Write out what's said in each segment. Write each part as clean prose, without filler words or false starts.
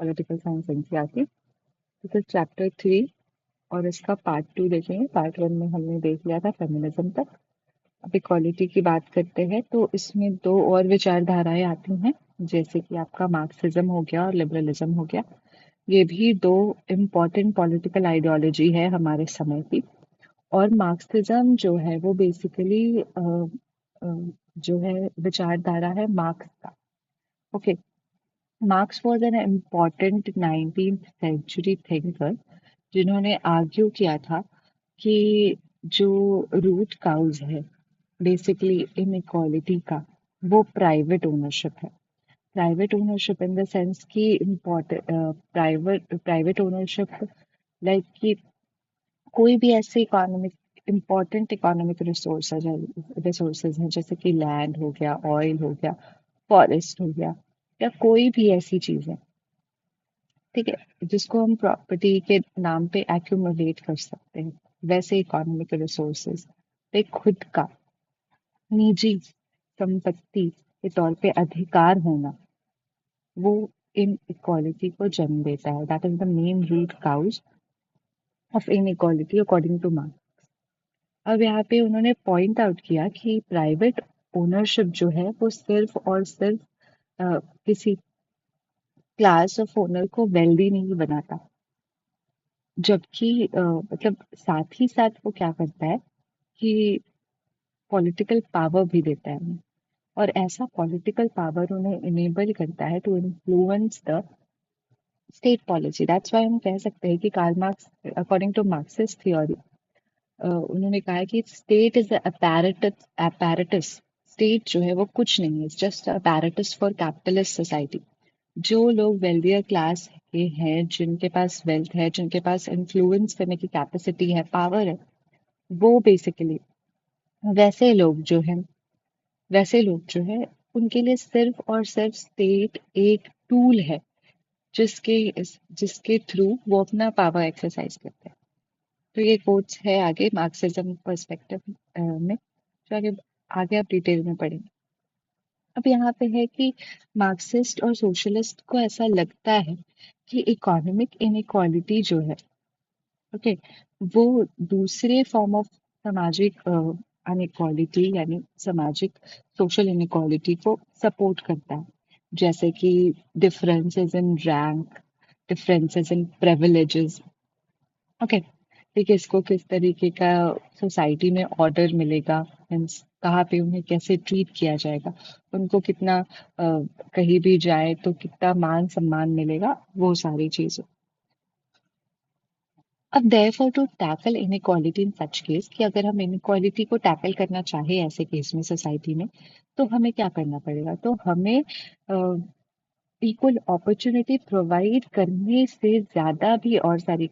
Political science NCERT. This is chapter 3 और इसका part 2 देखेंगे। पार्ट 1 में हमने देख लिया था फेमिनिज्म तक। अब इक्वालिटी की बात करते हैं तो इसमें दो और विचारधाराएं आती हैं, जैसे कि आपका मार्क्सिज्म हो गया और लिबरलिज्म हो गया। ये भी दो इम्पॉर्टेंट पॉलिटिकल आइडियोलॉजी है हमारे समय की। और मार्क्सिज्म जो है वो बेसिकली जो है विचारधारा है मार्क्स का। Okay, Marx was an important 19th century thinker जिन्होंने आर्ग्यू किया था कि जो रूट काउज है बेसिकली इनइक्वालिटी का, वो प्राइवेट ओनरशिप है। Private ownership in the sense कि इम्पोर्टेंट प्राइवेट ओनरशिप लाइक कि कोई भी ऐसे इकोनॉमिक इम्पोर्टेंट इकोनॉमिक रिसोर्सेज हैं, जैसे कि लैंड हो गया, ऑयल हो गया, फॉरेस्ट हो गया, या कोई भी ऐसी चीज है, ठीक है, जिसको हम प्रॉपर्टी के नाम पे एक्यूमुलेट कर सकते हैं। वैसे इकोनॉमिक रिसोर्सेज पे खुद का निजी संपत्ति के तौर पे अधिकार होना, वो इन इक्वालिटी को जन्म देता है। That is the main root cause of inequality according to Marx. अब यहाँ पे उन्होंने पॉइंट आउट किया कि प्राइवेट ओनरशिप जो है वो सिर्फ और सिर्फ किसी क्लास ऑफ ओनर को वेल्दी नहीं बनाता, जबकि मतलब साथ ही साथ वो क्या करता है कि पॉलिटिकल पावर भी देता है उन्हें। और ऐसा पॉलिटिकल पावर उन्हें इनेबल करता है to influence the state policy. That's why हम कह सकते हैं कि Karl Marx according to Marxist theory उन्होंने कहा है कि स्टेट इज apparatus। स्टेट जो है वो कुछ नहीं है, just apparatus for capitalist society. जो लोग वेल्दियर क्लास के हैं, जिनके पास वेल्थ है, जिनके पास इन्फ्लुएंस करने की कैपेसिटी है, पावर है, वो बेसिकली वैसे लोग जो है उनके लिए सिर्फ और सिर्फ स्टेट एक टूल है, जिसके थ्रू वो अपना पावर एक्सरसाइज करते हैं। तो ये कोट्स है आगे मार्क्सिज्म पर्सपेक्टिव में, जो आगे आगे आप डिटेल में पढ़ेंगे। अब यहाँ पे है कि मार्क्सिस्ट और सोशलिस्ट को ऐसा लगता है कि इकोनॉमिक इनइक्वालिटी जो है, ओके, वो दूसरे फॉर्म ऑफ सामाजिक अनइक्वालिटी यानी सामाजिक सोशल इनइक्वालिटी को सपोर्ट करता है, जैसे कि differences in rank, differences in privileges. Okay, ठीक है, इसको किस तरीके का सोसाइटी में ऑर्डर मिलेगा, मीन्स कहाँ पे उन्हें कैसे ट्रीट किया जाएगा, उनको कितना कहीं भी जाए तो कितना मान सम्मान मिलेगा, वो सारी चीजें। अब therefore to tackle inequality in such case, कि अगर हम इनइक्वालिटी को टैकल करना चाहे ऐसे केस में सोसाइटी में, तो हमें क्या करना पड़ेगा? तो हमें इक्वल अपॉर्चुनिटी प्रोवाइड करने से ज्यादा भी और सारी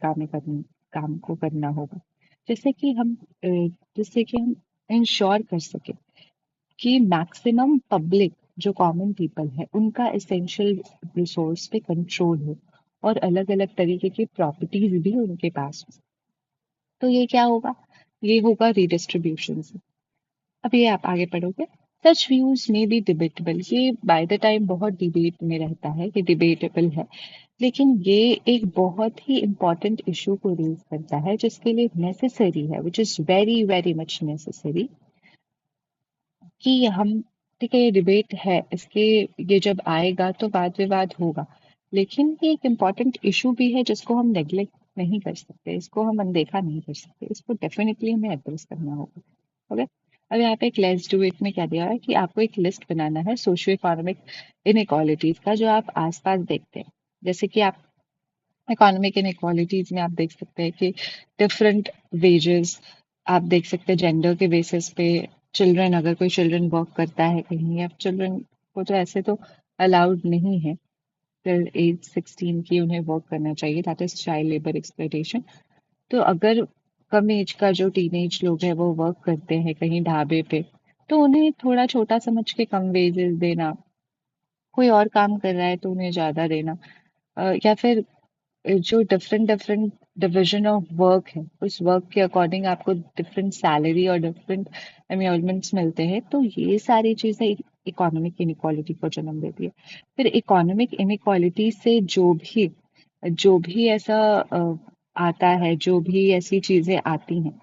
काम को करना होगा, जैसे कि हम अ, जिससे कि हम इंश्योर कर सके कि मैक्सिमम पब्लिक, जो कॉमन पीपल है, उनका एसेंशियल रिसोर्स पे कंट्रोल हो और अलग अलग तरीके की प्रॉपर्टीज भी उनके पास हो। तो ये क्या होगा? ये होगा रीडिस्ट्रीब्यूशन से। अब ये आप आगे पढ़ोगे। सच व्यूज में बी डिबेटेबल, ये बाय द टाइम बहुत डिबेट में रहता है, ये डिबेटेबल है, लेकिन ये एक बहुत ही इंपॉर्टेंट इशू को रेज करता है, जिसके लिए नेसेसरी है, which is very very much necessary, कि हम, ठीक है, ये डिबेट है, इसके ये जब आएगा तो वाद विवाद होगा, लेकिन ये एक इम्पॉर्टेंट इशू भी है जिसको हम नेग्लेक्ट नहीं कर सकते, इसको हम अनदेखा नहीं कर सकते, इसको डेफिनेटली हमें एड्रेस करना होगा। ओके, अब यहाँ पे एक लेट्स डू इट में क्या दिया है कि आपको एक लिस्ट बनाना है सोशियो इकोनॉमिक इनइक्वालिटीज का, जो आप आसपास देखते हैं। जैसे कि आप इकोनॉमिक इनइक्वालिटीज में आप देख सकते हैं कि डिफरेंट वेजेस, आप देख सकते हैं जेंडर के बेसिस पे, चिल्ड्रन, अगर कोई चिल्ड्रन वर्क करता है कहीं, या चिल्ड्रन को तो ऐसे तो अलाउड नहीं है टिल एज 16 की उन्हें वर्क करना चाहिए, that is child labour exploitation. तो अगर कम एज का जो टीनेज लोग हैं वो वर्क करते हैं कहीं ढाबे पे, तो उन्हें थोड़ा छोटा समझ के कम वेजेस देना, कोई और काम कर रहा है तो उन्हें ज्यादा देना, या फिर जो different different division of work है, उस वर्क के अकॉर्डिंग आपको डिफरेंट सैलरी और डिफरेंट एम्यूलमेंट्स मिलते हैं, तो ये सारी चीजें इकोनॉमिक इनइक्वालिटी को जन्म देती है। फिर इकोनॉमिक इनइक्वालिटी से जो भी ऐसा आता है, जो भी ऐसी चीजें आती हैं,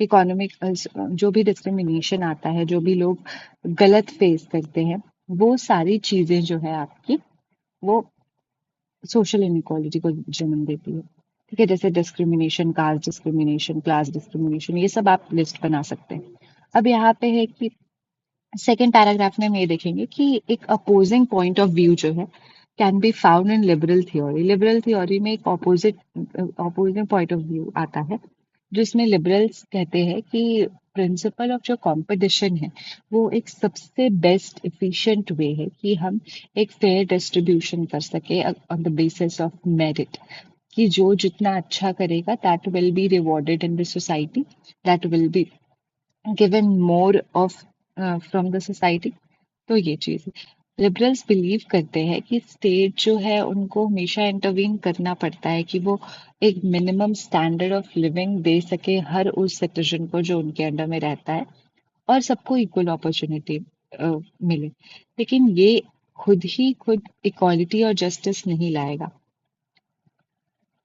इकोनॉमिक जो भी डिस्क्रिमिनेशन आता है, जो भी लोग गलत फेस करते हैं, वो सारी चीजें जो है आपकी, वो सोशल इनइक्वालिटी को जन्म देती है। ठीक है, जैसे discrimination, caste discrimination, class discrimination, ये सब आप लिस्ट बना सकते हैं। अब यहाँ पे है कि सेकेंड पैराग्राफ में हम ये देखेंगे कि एक अपोजिंग पॉइंट ऑफ व्यू जो है can be found in liberal theory. Liberal theory में एक अपोजिंग पॉइंट ऑफ व्यू आता है, जिसमें लिबरल्स कहते हैं कि प्रिंसिपल ऑफ जो कंपटीशन है, वो एक सबसे बेस्ट एफिशिएंट वे है कि हम एक फेयर डिस्ट्रीब्यूशन कर सके on the basis of merit, कि जो जितना अच्छा करेगा that will be rewarded in the society, that will be given more of from the society. तो ये चीज लिबरल्स बिलीव करते हैं कि स्टेट जो है उनको हमेशा इंटरवीन करना पड़ता है कि वो एक मिनिमम स्टैंडर्ड ऑफ लिविंग दे सके हर उस सिटीजन को जो उनके अंडर में रहता है, और सबको इक्वल अपॉर्चुनिटी मिले। लेकिन ये खुद इक्वालिटी और जस्टिस नहीं लाएगा।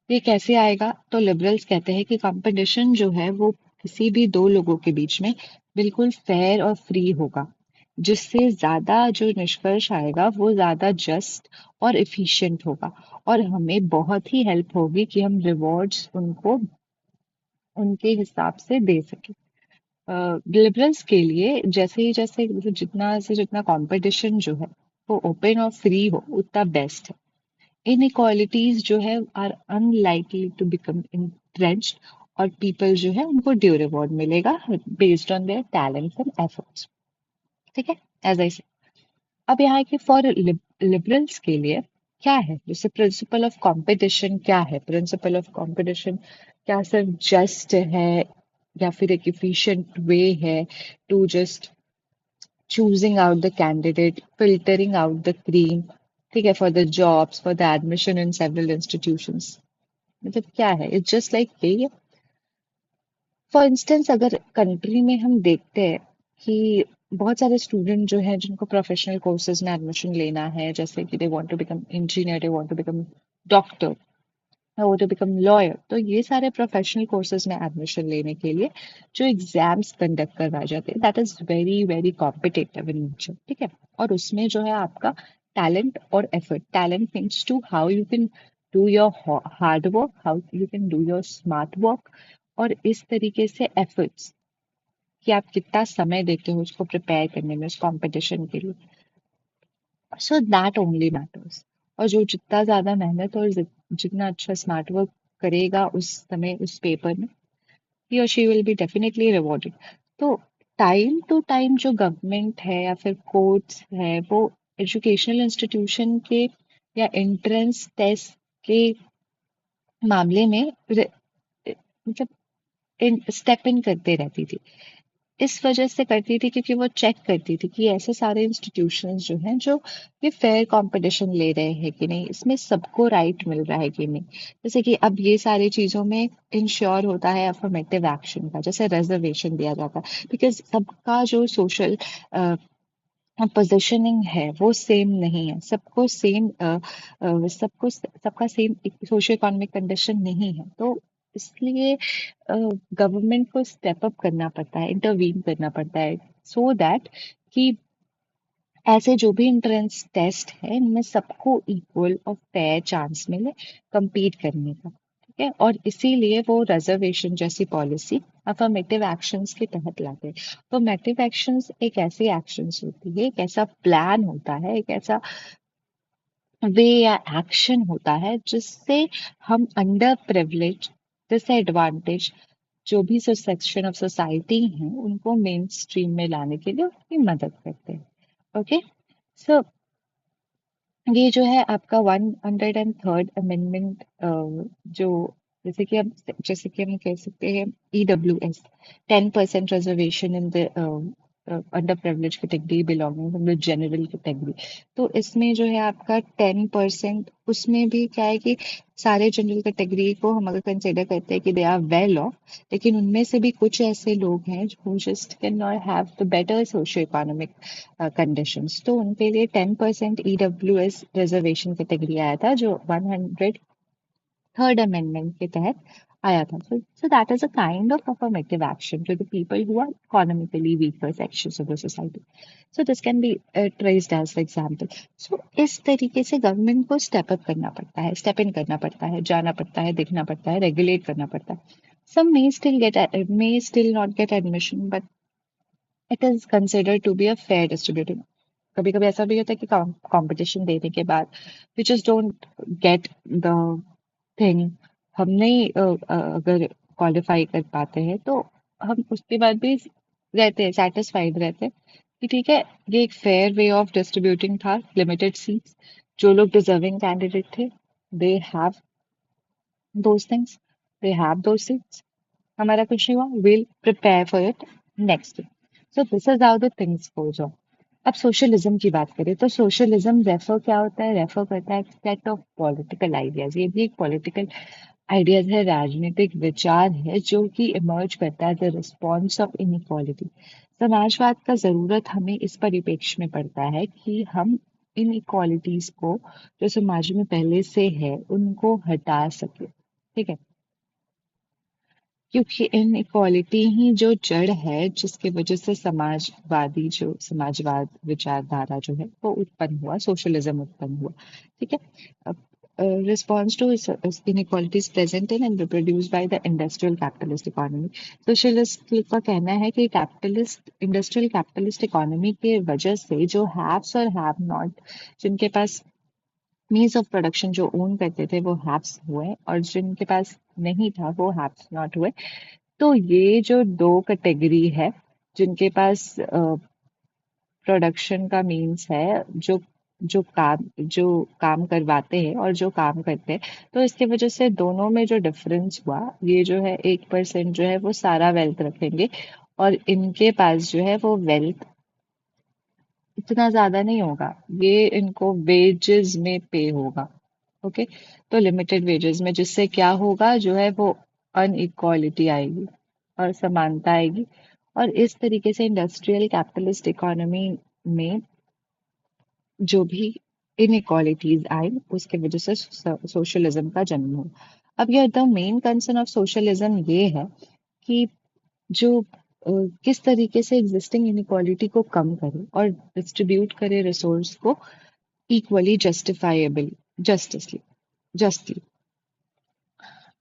ये कैसे आएगा? तो लिबरल्स कहते हैं कि कंपटीशन जो है वो किसी भी दो लोगों के बीच में बिल्कुल फेयर और फ्री होगा, जिससे ज्यादा जो निष्कर्ष आएगा वो ज्यादा जस्ट और एफिशिएंट होगा, और हमें बहुत ही हेल्प होगी कि हम रिवॉर्ड्स उनको उनके हिसाब से दे सके। लिबरल्स के लिए जैसे ही जैसे मतलब जितना से जितना कंपटीशन जो है वो ओपन और फ्री हो उतना बेस्ट है। इनइक्वालिटीज जो है are unlikely to become entrenched, और पीपल जो है उनको ड्यू रिवॉर्ड मिलेगा based on their talents and efforts. ठीक है, एज आई से। अब यहाँ की फॉर लिबरल्स के लिए क्या है, जैसे प्रिंसिपल ऑफ कंपटीशन क्या है? प्रिंसिपल ऑफ कंपटीशन क्या सिर्फ जस्ट है, या फिर एक इफिशिएंट वे है to just choosing out the candidate, filtering out the cream, ठीक है, for the jobs, for the admission in several institutions? मतलब क्या है? It's just like यही है। फॉर इंस्टेंस अगर कंट्री में हम देखते हैं कि बहुत सारे स्टूडेंट जो हैं जिनको प्रोफेशनल कोर्सेज में एडमिशन लेना है, जैसे कि they want to become engineer, they want to become doctor, वो टू बिकम लॉयर, तो ये सारे प्रोफेशनल कोर्सेज में एडमिशन लेने के लिए जो एग्जाम्स कंडक्ट करवाए जाते हैं, that is very very competitive in nature. ठीक है, और उसमें जो है आपका टैलेंट और effort, talent means to how you can do your hard work, how you can do your smart work, और इस तरीके से एफर्ट्स कि आप कितना समय देते हो उसको प्रिपेयर करने में, उस कॉम्पिटिशन के लिए। So that only matters. और जो जितना ज्यादा मेहनत और जितना अच्छा स्मार्ट वर्क करेगा उस समय उस पेपर में, he or she will be definitely rewarded। तो टाइम टू टाइम जो गवर्नमेंट है या फिर कोर्ट्स है, वो एजुकेशनल इंस्टीट्यूशन के या एंट्रेंस टेस्ट के मामले में मतलब स्टेप इन करते रहती थी। इस वजह से करती थी क्योंकि वो चेक करती थी कि ऐसे सारे इंस्टीट्यूशंस जो हैं जो ये फेयर कंपटीशन ले रहे हैं कि नहीं, इसमें सबको राइट मिल रहा है कि नहीं। जैसे कि अब ये सारी चीजों में इंश्योर होता है अफर्मेटिव एक्शन का, जैसे रिजर्वेशन दिया जाता है, बिकॉज सबका जो सोशल पोजीशनिंग है वो सेम नहीं है, सबको सेम सबका सेम सोशो इकोनॉमिक कंडीशन नहीं है। तो इसलिए गवर्नमेंट को स्टेप अप करना पड़ता है, इंटरवीन करना पड़ता है, सो दैट कि ऐसे जो भी एंट्रेंस टेस्ट है इनमें सबको इक्वल और फेयर चांस मिले compete करने का। ठीक है, और इसीलिए वो रिजर्वेशन जैसी पॉलिसी अफर्मेटिव एक्शंस के तहत लाते हैं। अफर्मेटिव एक्शंस एक ऐसी एक्शंस होती है, एक ऐसा प्लान होता है, एक ऐसा वे या एक्शन होता है जिससे हम अंडर प्रिविलेज, डिसएडवांटेज जो भी सेक्शन ऑफ सोसाइटी हैं उनको मेन स्ट्रीम में लाने के लिए उनकी मदद करते हैं। ओके, सो ये जो है आपका 103rd अमेंडमेंट, जो जैसे कि हम कह सकते हैं EWS, 10% reservation in the under privilege category, belonging from the general category. तो इसमें जो है आपका 10%, उसमें भी क्या है कि सारे जनरल कैटेगरी को हम अगर कंसिडर करते हैं कि दे आर वेल ऑफ, लेकिन उनमें से भी कुछ ऐसे लोग हैं जो just can not have the better socio economic conditions, तो उनके लिए 10% ईडब्ल्यूएस रिजर्वेशन कैटेगरी आया था जो 103rd अमेंडमेंट के तहत आया था. So that is a kind of affirmative action to the people who are economically weaker sections of the society. So this can be traced as the example. So इस तरीके से गवर्नमेंट को step up करना पड़ता है, step in करना पड़ता है, जाना पड़ता है, देखना पड़ता है, रेगुलेट करना पड़ता है. Some may still not get admission, but it is considered to be a fair distributing. कभी कभी ऐसा भी होता है कि कंपटीशन देने के बाद we just don't get the thing. हम नहीं अगर क्वालिफाई कर पाते हैं तो हम उसके बाद भी रहते हैं, सेटिस्फाइड रहते हैं कि ठीक है, ये एक फेयर वे ऑफ डिस्ट्रीब्यूटिंग था लिमिटेड सीट्स. जो लोग डिजर्विंग कैंडिडेट थे, they have those things, they have those seats. हमारा कुछ नहीं हुआ, will prepare for it next. So this is how the things goes on. अब सोशलिज्म की बात करें तो सोशलिज्म रेफर क्या होता है, रेफर करता है सेट ऑफ पॉलिटिकल आइडियाज. ये भी एक पॉलिटिकल आइडियाज है, राजनीतिक विचार है जो कि इमर्ज करता है द रिस्पॉन्स ऑफ इनइक्वालिटी. समाजवाद का जरूरत हमें इस परिप्रेक्ष्य में पड़ता है कि हम इन इक्वालिटीज को जो समाज में पहले से है उनको हटा सके. ठीक है, क्योंकि इनइक्वालिटी ही जो जड़ है जिसकी वजह से समाजवाद विचारधारा जो है वो उत्पन्न हुआ, सोशलिज्म उत्पन्न हुआ. ठीक है, response to inequalities present in and reproduced by the industrial capitalist economy. Socialist का कहना है कि कैपिटलिस्ट इंडस्ट्रियल कैपिटलिस्ट इकोनॉमी के वजह से जो हैव्स और हैव नॉट, जिनके पास मीन्स ऑफ प्रोडक्शन जो ओन करते थे वो हैव्स हुए और जिनके पास नहीं था वो हैव्स नॉट हुए. तो ये जो दो कैटेगरी है जिनके पास प्रोडक्शन का मीन्स है, जो काम करवाते हैं और जो काम करते हैं, तो इसकी वजह से दोनों में जो डिफरेंस हुआ, ये जो है 1% जो है वो सारा वेल्थ रखेंगे और इनके पास जो है वो वेल्थ इतना ज्यादा नहीं होगा, ये इनको वेजेस में पे होगा. ओके, तो लिमिटेड वेजेस में, जिससे क्या होगा, जो है वो अनइक्वालिटी आएगी और समानता आएगी. और इस तरीके से इंडस्ट्रियल कैपिटलिस्ट इकोनॉमी में जो भी इनइक्वालिटीज आई उसके वजह से सोशलिज्म का जन्म हुआ. अब यह the main concern of socialism ये है कि जो किस तरीके से एग्जिस्टिंग इनइक्वालिटी को कम करे और डिस्ट्रीब्यूट करे रिसोर्स को इक्वली, जस्टिफाइबल, जस्टिसली, जस्टली.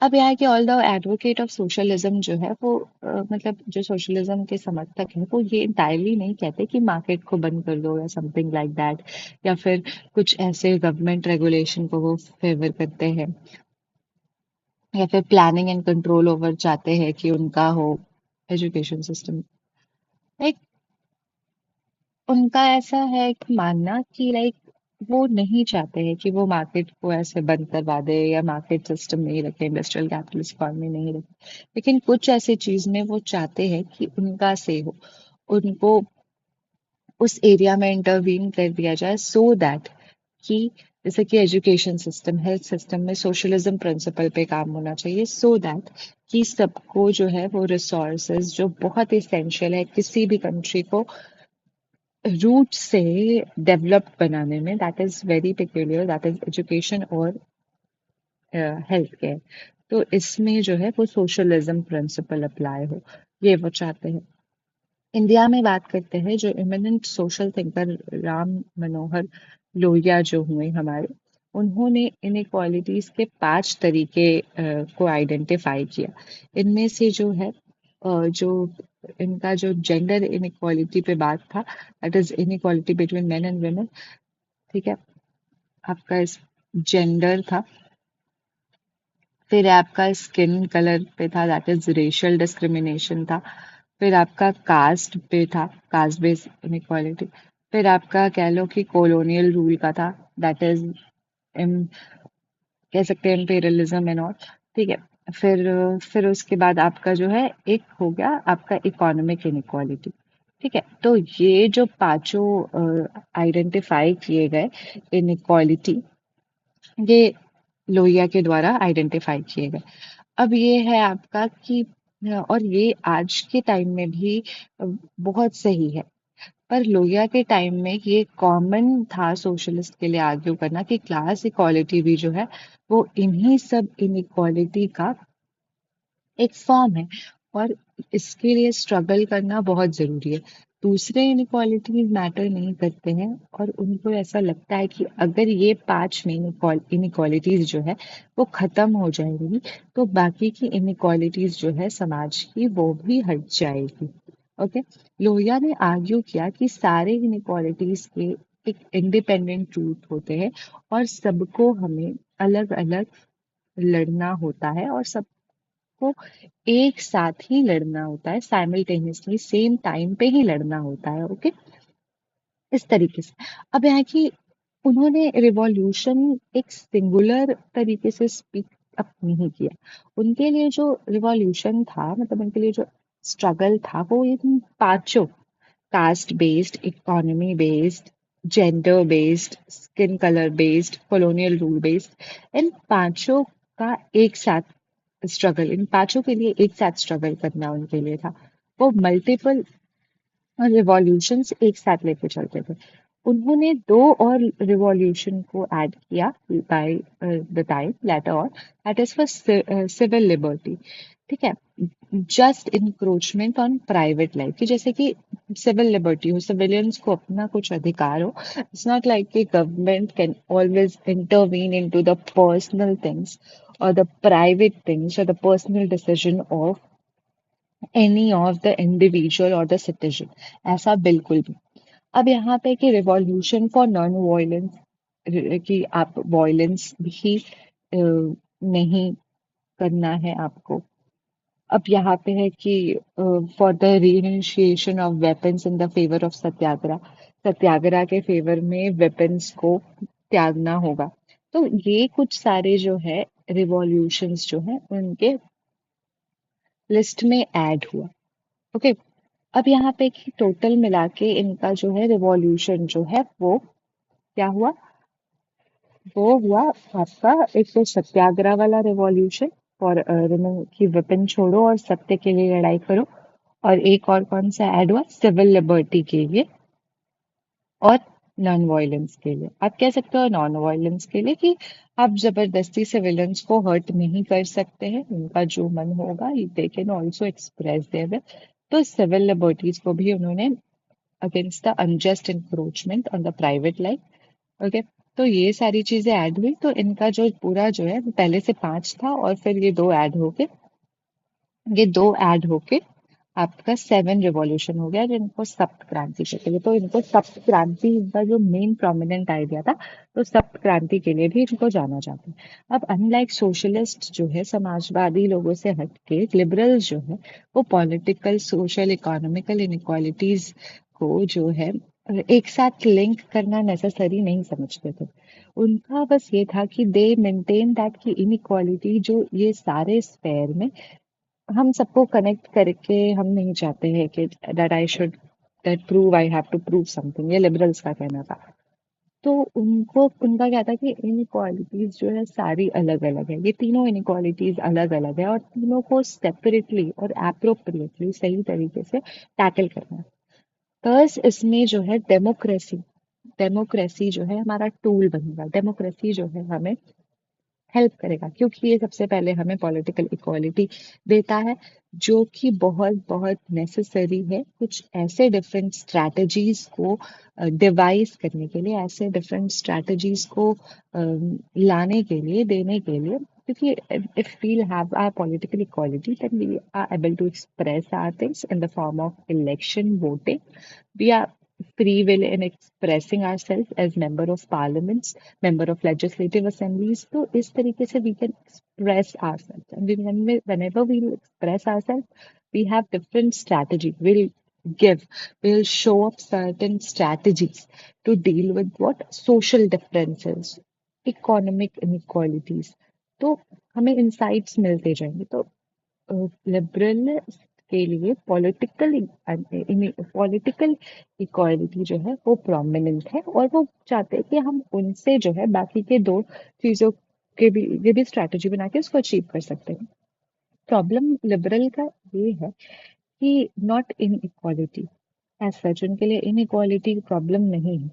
अब यह है कि all the advocate of socialism जो है वो मतलब जो सोशलिज्म के समर्थक हैं वो ये इंटायरली नहीं कहते कि मार्केट को बंद कर दो या समथिंग लाइक दैट, या फिर कुछ ऐसे गवर्नमेंट रेगुलेशन को वो फेवर करते हैं, या फिर प्लानिंग एंड कंट्रोल ओवर चाहते हैं कि उनका हो एजुकेशन सिस्टम. लाइक उनका ऐसा है कि मानना कि लाइक वो नहीं चाहते हैं कि वो मार्केट को ऐसे बंद करवा दे या मार्केट सिस्टम नहीं रखे, इंडस्ट्रियल कैपिटलिस्ट इकोनॉमी नहीं रखे, लेकिन कुछ ऐसी चीज में वो चाहते हैं कि उनका से हो, उनको उस एरिया में इंटरवीन कर दिया जाए सो दैट कि जैसे कि एजुकेशन सिस्टम, हेल्थ सिस्टम में सोशलिज्म प्रिंसिपल पे काम होना चाहिए सो दैट कि सबको जो है वो रिसोर्सेज जो बहुत इसेंशियल है किसी भी कंट्री को रूट से डेवलप बनाने में, that is very peculiar, that is education और हेल्थ केयर. तो इसमें जो है वो सोशलिज्म प्रिंसिपल अप्लाई हो, ये वो चाहते हैं. इंडिया में बात करते हैं, जो imminent social thinker Ram Manohar Lohia जो हुए हमारे, उन्होंने इनइक्वालिटीज के 5 तरीके को आइडेंटिफाई किया. इनमें से जो है जो इनका जो जेंडर इनइक्वालिटी पे बात था, that is inequality between main and women. ठीक है, आपका इस जेंडर था. फिर आपका स्किन कलर पे था, दैट इज रेशियल डिस्क्रिमिनेशन था. फिर आपका कास्ट पे था, कास्ट बेस्ड इनइक्वालिटी. फिर आपका कह लो कि कॉलोनियल रूल का था, दैट इज कह सकते हैं इम्पेरियलिज्म एंड ऑल. ठीक है, फिर उसके बाद आपका जो है एक हो गया आपका इकोनॉमिक इनइक्वालिटी. ठीक है, तो ये जो पांचों आइडेंटिफाई किए गए इनइक्वालिटी, ये लोहिया के द्वारा आइडेंटिफाई किए गए। अब ये है आपका कि और ये आज के टाइम में भी अ, बहुत सही है। पर लोहिया के टाइम में ये कॉमन था सोशलिस्ट के लिए आर्ग्यू करना कि क्लास इक्वालिटी भी जो है वो इन्हीं सब इनइक्वालिटी का एक फॉर्म है और इसके लिए स्ट्रगल करना बहुत ज़रूरी है। दूसरे इनइक्वालिटीज़ मैटर नहीं करते हैं और उनको ऐसा लगता है कि अगर ये 5 मेन इनइक्वालिटीज़ जो है वो ख़त्म हो जाएंगी तो बाकी की इनइक्वालिटीज़ जो है समाज की वो भी हट जाएगी। ओके, लोहिया ने आर्ग्यू किया कि सारे इनइक्वालिटीज़ के एक इंडिपेंडेंट ट्रूथ होते हैं और सबको हमें अलग-अलग लड़ना होता है और सब को एक साथ ही लड़ना होता है, साइमल्टेनियसली सेम टाइम पे ही लड़ना होता है। ओके, इस तरीके से। अब यहाँ की उन्होंने रिवॉल्यूशन एक सिंगुलर तरीके से स्पीक अप नहीं किया। उनके लिए जो रिवॉल्यूशन था, मतलब उनके लिए जो स्ट्रगल था, वो इन पांचों, caste based, economy based, gender based, skin colour based, colonial rule based, इन पांचों का एक साथ स्ट्रगल, इन पांचों के लिए एक साथ स्ट्रगल करना उनके लिए था। वो मल्टीपल रिवॉल्यूशंस एक साथ लेके चलते थे। उन्होंने दो और रिवॉल्यूशन को ऐड किया by the time later on, that is for civil liberty. ठीक है, just encroachment on private life, कि जैसे कि सिविल लिबर्टी हो, सिविलियंस को अपना कुछ अधिकार हो। इट्स नॉट लाइक कि government can always intervene into the personal things or the private things or the personal decision of any of the individual or the citizen, ऐसा बिल्कुल भी। अब यहाँ पे कि रिवॉल्यूशन फॉर नॉन वायलेंस, कि आप वायलेंस भी नहीं करना है आपको। अब यहाँ पे है कि for the reinitiation of weapons in the favour of satyagraha, satyagraha के फेवर में वेपन्स को त्यागना होगा। तो ये कुछ सारे जो है रिवॉल्यूशंस जो है उनके लिस्ट में ऐड हुआ। ओके, अब यहाँ पे कि टोटल मिला के इनका जो है रिवॉल्यूशन जो है वो क्या हुआ, वो हुआ आपका एक तो सत्याग्रह वाला रिवॉल्यूशन और कि वेपन छोड़ो और सत्य के लिए लड़ाई करो, और एक और कौन सा ऐड हुआ, सिविल लिबर्टी के लिए और नॉन वायलेंस के लिए। आप कह सकते हो नॉन वायलेंस के लिए कि आप जबरदस्ती सिविलियंस को हर्ट नहीं कर सकते हैं, उनका जो मन होगा they can also express their will. तो सिविल लिबर्टीज को भी उन्होंने against the unjust encroachment on the private life. Okay, तो ये सारी चीजें ऐड हुई, तो इनका जो पूरा जो है वो पहले से 5 था और फिर ये दो ऐड होके आपका 7 रिवॉल्यूशन हो गया, जिनको सप्त क्रांति कहते हैं। तो इनको सप्त क्रांति का जो मेन प्रोमिनेंट आइडिया था, तो सप्त क्रांति के लिए भी इनको जाना जाता है। अब अनलाइक सोशलिस्ट जो है, समाजवादी लोगों से हटके लिबरल्स जो है वो पॉलिटिकल, सोशल, इकोनॉमिकल इनइक्वालिटीज को जो है एक साथ लिंक करना नेसेसरी नहीं समझते थे। उनका बस ये था कि दे मेंटेन दैट की इनइक्वालिटी जो ये सारे स्फेयर में, हम सबको कनेक्ट करके हम नहीं चाहते हैं कि that I should that prove I have to prove something, ये लिबरल्स का कहना था। तो उनको उनका क्या था कि इनइक्वालिटीज जो है सारी अलग अलग है, ये तीनों इनइक्वालिटीज अलग अलग है और तीनों को सेपरेटली और एप्रोप्रिएटली सही तरीके से टैकल करना है। बस इसमें जो है डेमोक्रेसी, डेमोक्रेसी जो है हमारा टूल बनेगा। डेमोक्रेसी जो है हमें हेल्प करेगा क्योंकि ये सबसे पहले हमें पॉलिटिकल इक्वालिटी देता है, जो कि बहुत बहुत नेसेसरी है कुछ ऐसे डिफरेंट स्ट्रैटेजीज को डिवाइस करने के लिए, ऐसे डिफरेंट स्ट्रैटेजीज को लाने के लिए, देने के लिए। क्योंकि if we'll have our political equality, then we are able to express our things in the form of election, voting. We are free will in expressing ourselves as member of parliaments, member of legislative assemblies. तो इस तरीके से we can express ourselves. And whenever we express ourselves, we have different strategies. Give, we'll show up certain strategies to deal with what social differences, economic inequalities. तो हमें insights मिलते जाएंगे। तो liberal के लिए पॉलिटिकल इक्वालिटी जो है वो प्रोमिनेंट है, और वो चाहते हैं कि हम उनसे जो है बाकी के दो चीजों के भी ये भी स्ट्रैटेजी बना के उसको अचीव कर सकते हैं। प्रॉब्लम लिबरल का ये है कि not inequality as such, उनके लिए इन इक्वालिटी प्रॉब्लम नहीं है,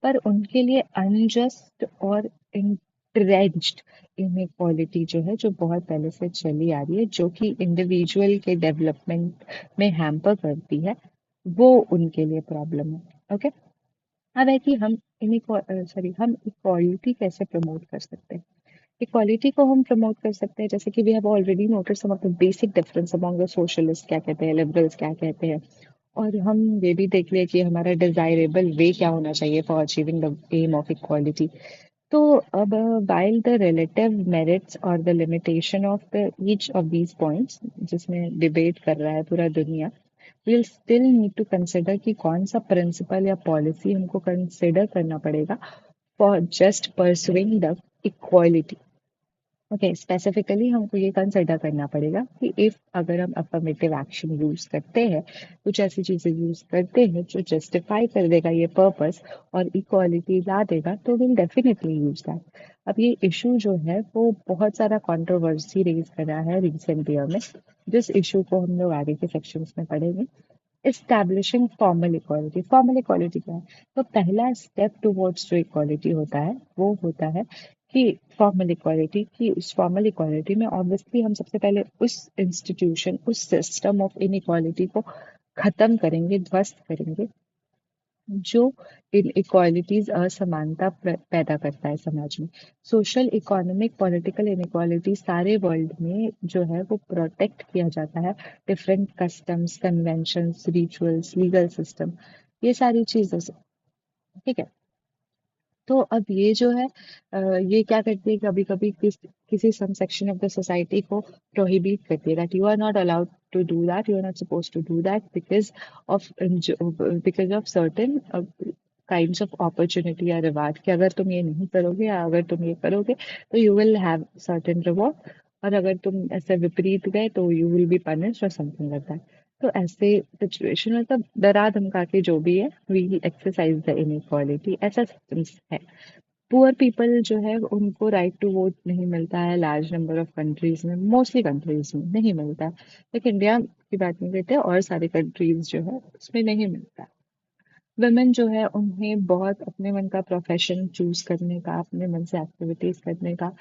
पर उनके लिए अनजस्ट और इंट्रेंच्ड इनइक्वालिटी जो है, जो बहुत पहले से चली आ रही है, जो कि इंडिविजुअल के डेवलपमेंट में हैम्पर करती है, वो उनके लिए प्रॉब्लम है। ओके, अब है कि हम इक्वालिटी कैसे प्रमोट कर सकते हैं। इक्वालिटी को हम प्रमोट कर सकते हैं जैसे कि we have already notice some of the basic difference among the socialist क्या कहते हैं, लिबरल्स क्या कहते हैं, और हम ये भी देख लिया कि हमारा डिजायरेबल वे क्या होना चाहिए for achieving the aim of equality. तो अब while the relative merits और the limitation of the each of these points जिसमें डिबेट कर रहा है पूरा दुनिया, we'll still need to consider कि कौन सा प्रिंसिपल या पॉलिसी हमको कंसिडर करना पड़ेगा for just pursuing the equality। Okay, specifically हमको ये कंसिडर करना पड़ेगा कि इफ अगर हम अफर्मेटिव एक्शन यूज करते हैं, कुछ ऐसी चीजें यूज करते हैं जो जस्टिफाई कर देगा ये पर्पस और इक्वालिटी ला देगा, तो विल डेफिनेटली यूज दैट। अब ये इशू जो है वो बहुत सारा कंट्रोवर्सी रेज कर रहा है रिसेंट ईयर में, जिस इशू को हम लोग आगे के सेक्शंस में पढ़ेंगे। एस्टैब्लिशिंग फॉर्मल इक्वालिटी क्या है? तो पहला स्टेप टुवर्ड्स जो इक्वालिटी होता है वो होता है कि फॉर्मल इक्वालिटी की उस फॉर्मल इक्वालिटी में ऑब्वियसली हम सबसे पहले उस इंस्टीट्यूशन उस सिस्टम ऑफ इनइक्वालिटी को खत्म करेंगे, ध्वस्त करेंगे, जो इन इक्वालिटीज असमानता पैदा करता है समाज में। सोशल, इकोनॉमिक, पॉलिटिकल इनइक्वालिटी सारे वर्ल्ड में जो है वो प्रोटेक्ट किया जाता है different customs, conventions, rituals, legal system, ये सारी चीजों से। ठीक है, तो अब ये जो है ये क्या करती है, कभी कभी किसी some section of the society को प्रोहिबिट करती है, that you are not allowed to do that, you are not suppose to do that of because of certain kinds of opportunity या रिवार्ड, कि अगर तुम ये नहीं करोगे या अगर तुम ये करोगे तो you will have certain reward, और अगर तुम ऐसे विपरीत गए तो यू विल बी पनिश्ड और समथिंग लाइक दैट। तो ऐसे सिचुएशन में तब डरा धमका के जो भी है वी एक्सरसाइज द इनइक्वालिटी, ऐसा सिस्टम्स है। पुअर पीपल जो है उनको राइट टू वोट नहीं मिलता है लार्ज नंबर ऑफ कंट्रीज में, मोस्टली कंट्रीज में नहीं मिलता है, लेकिन इंडिया की बात नहीं करते, और सारी कंट्रीज जो है उसमें नहीं मिलता है। वुमेन जो है उन्हें बहुत अपने मन का प्रोफेशन चूज करने का, अपने मन से एक्टिविटीज करने का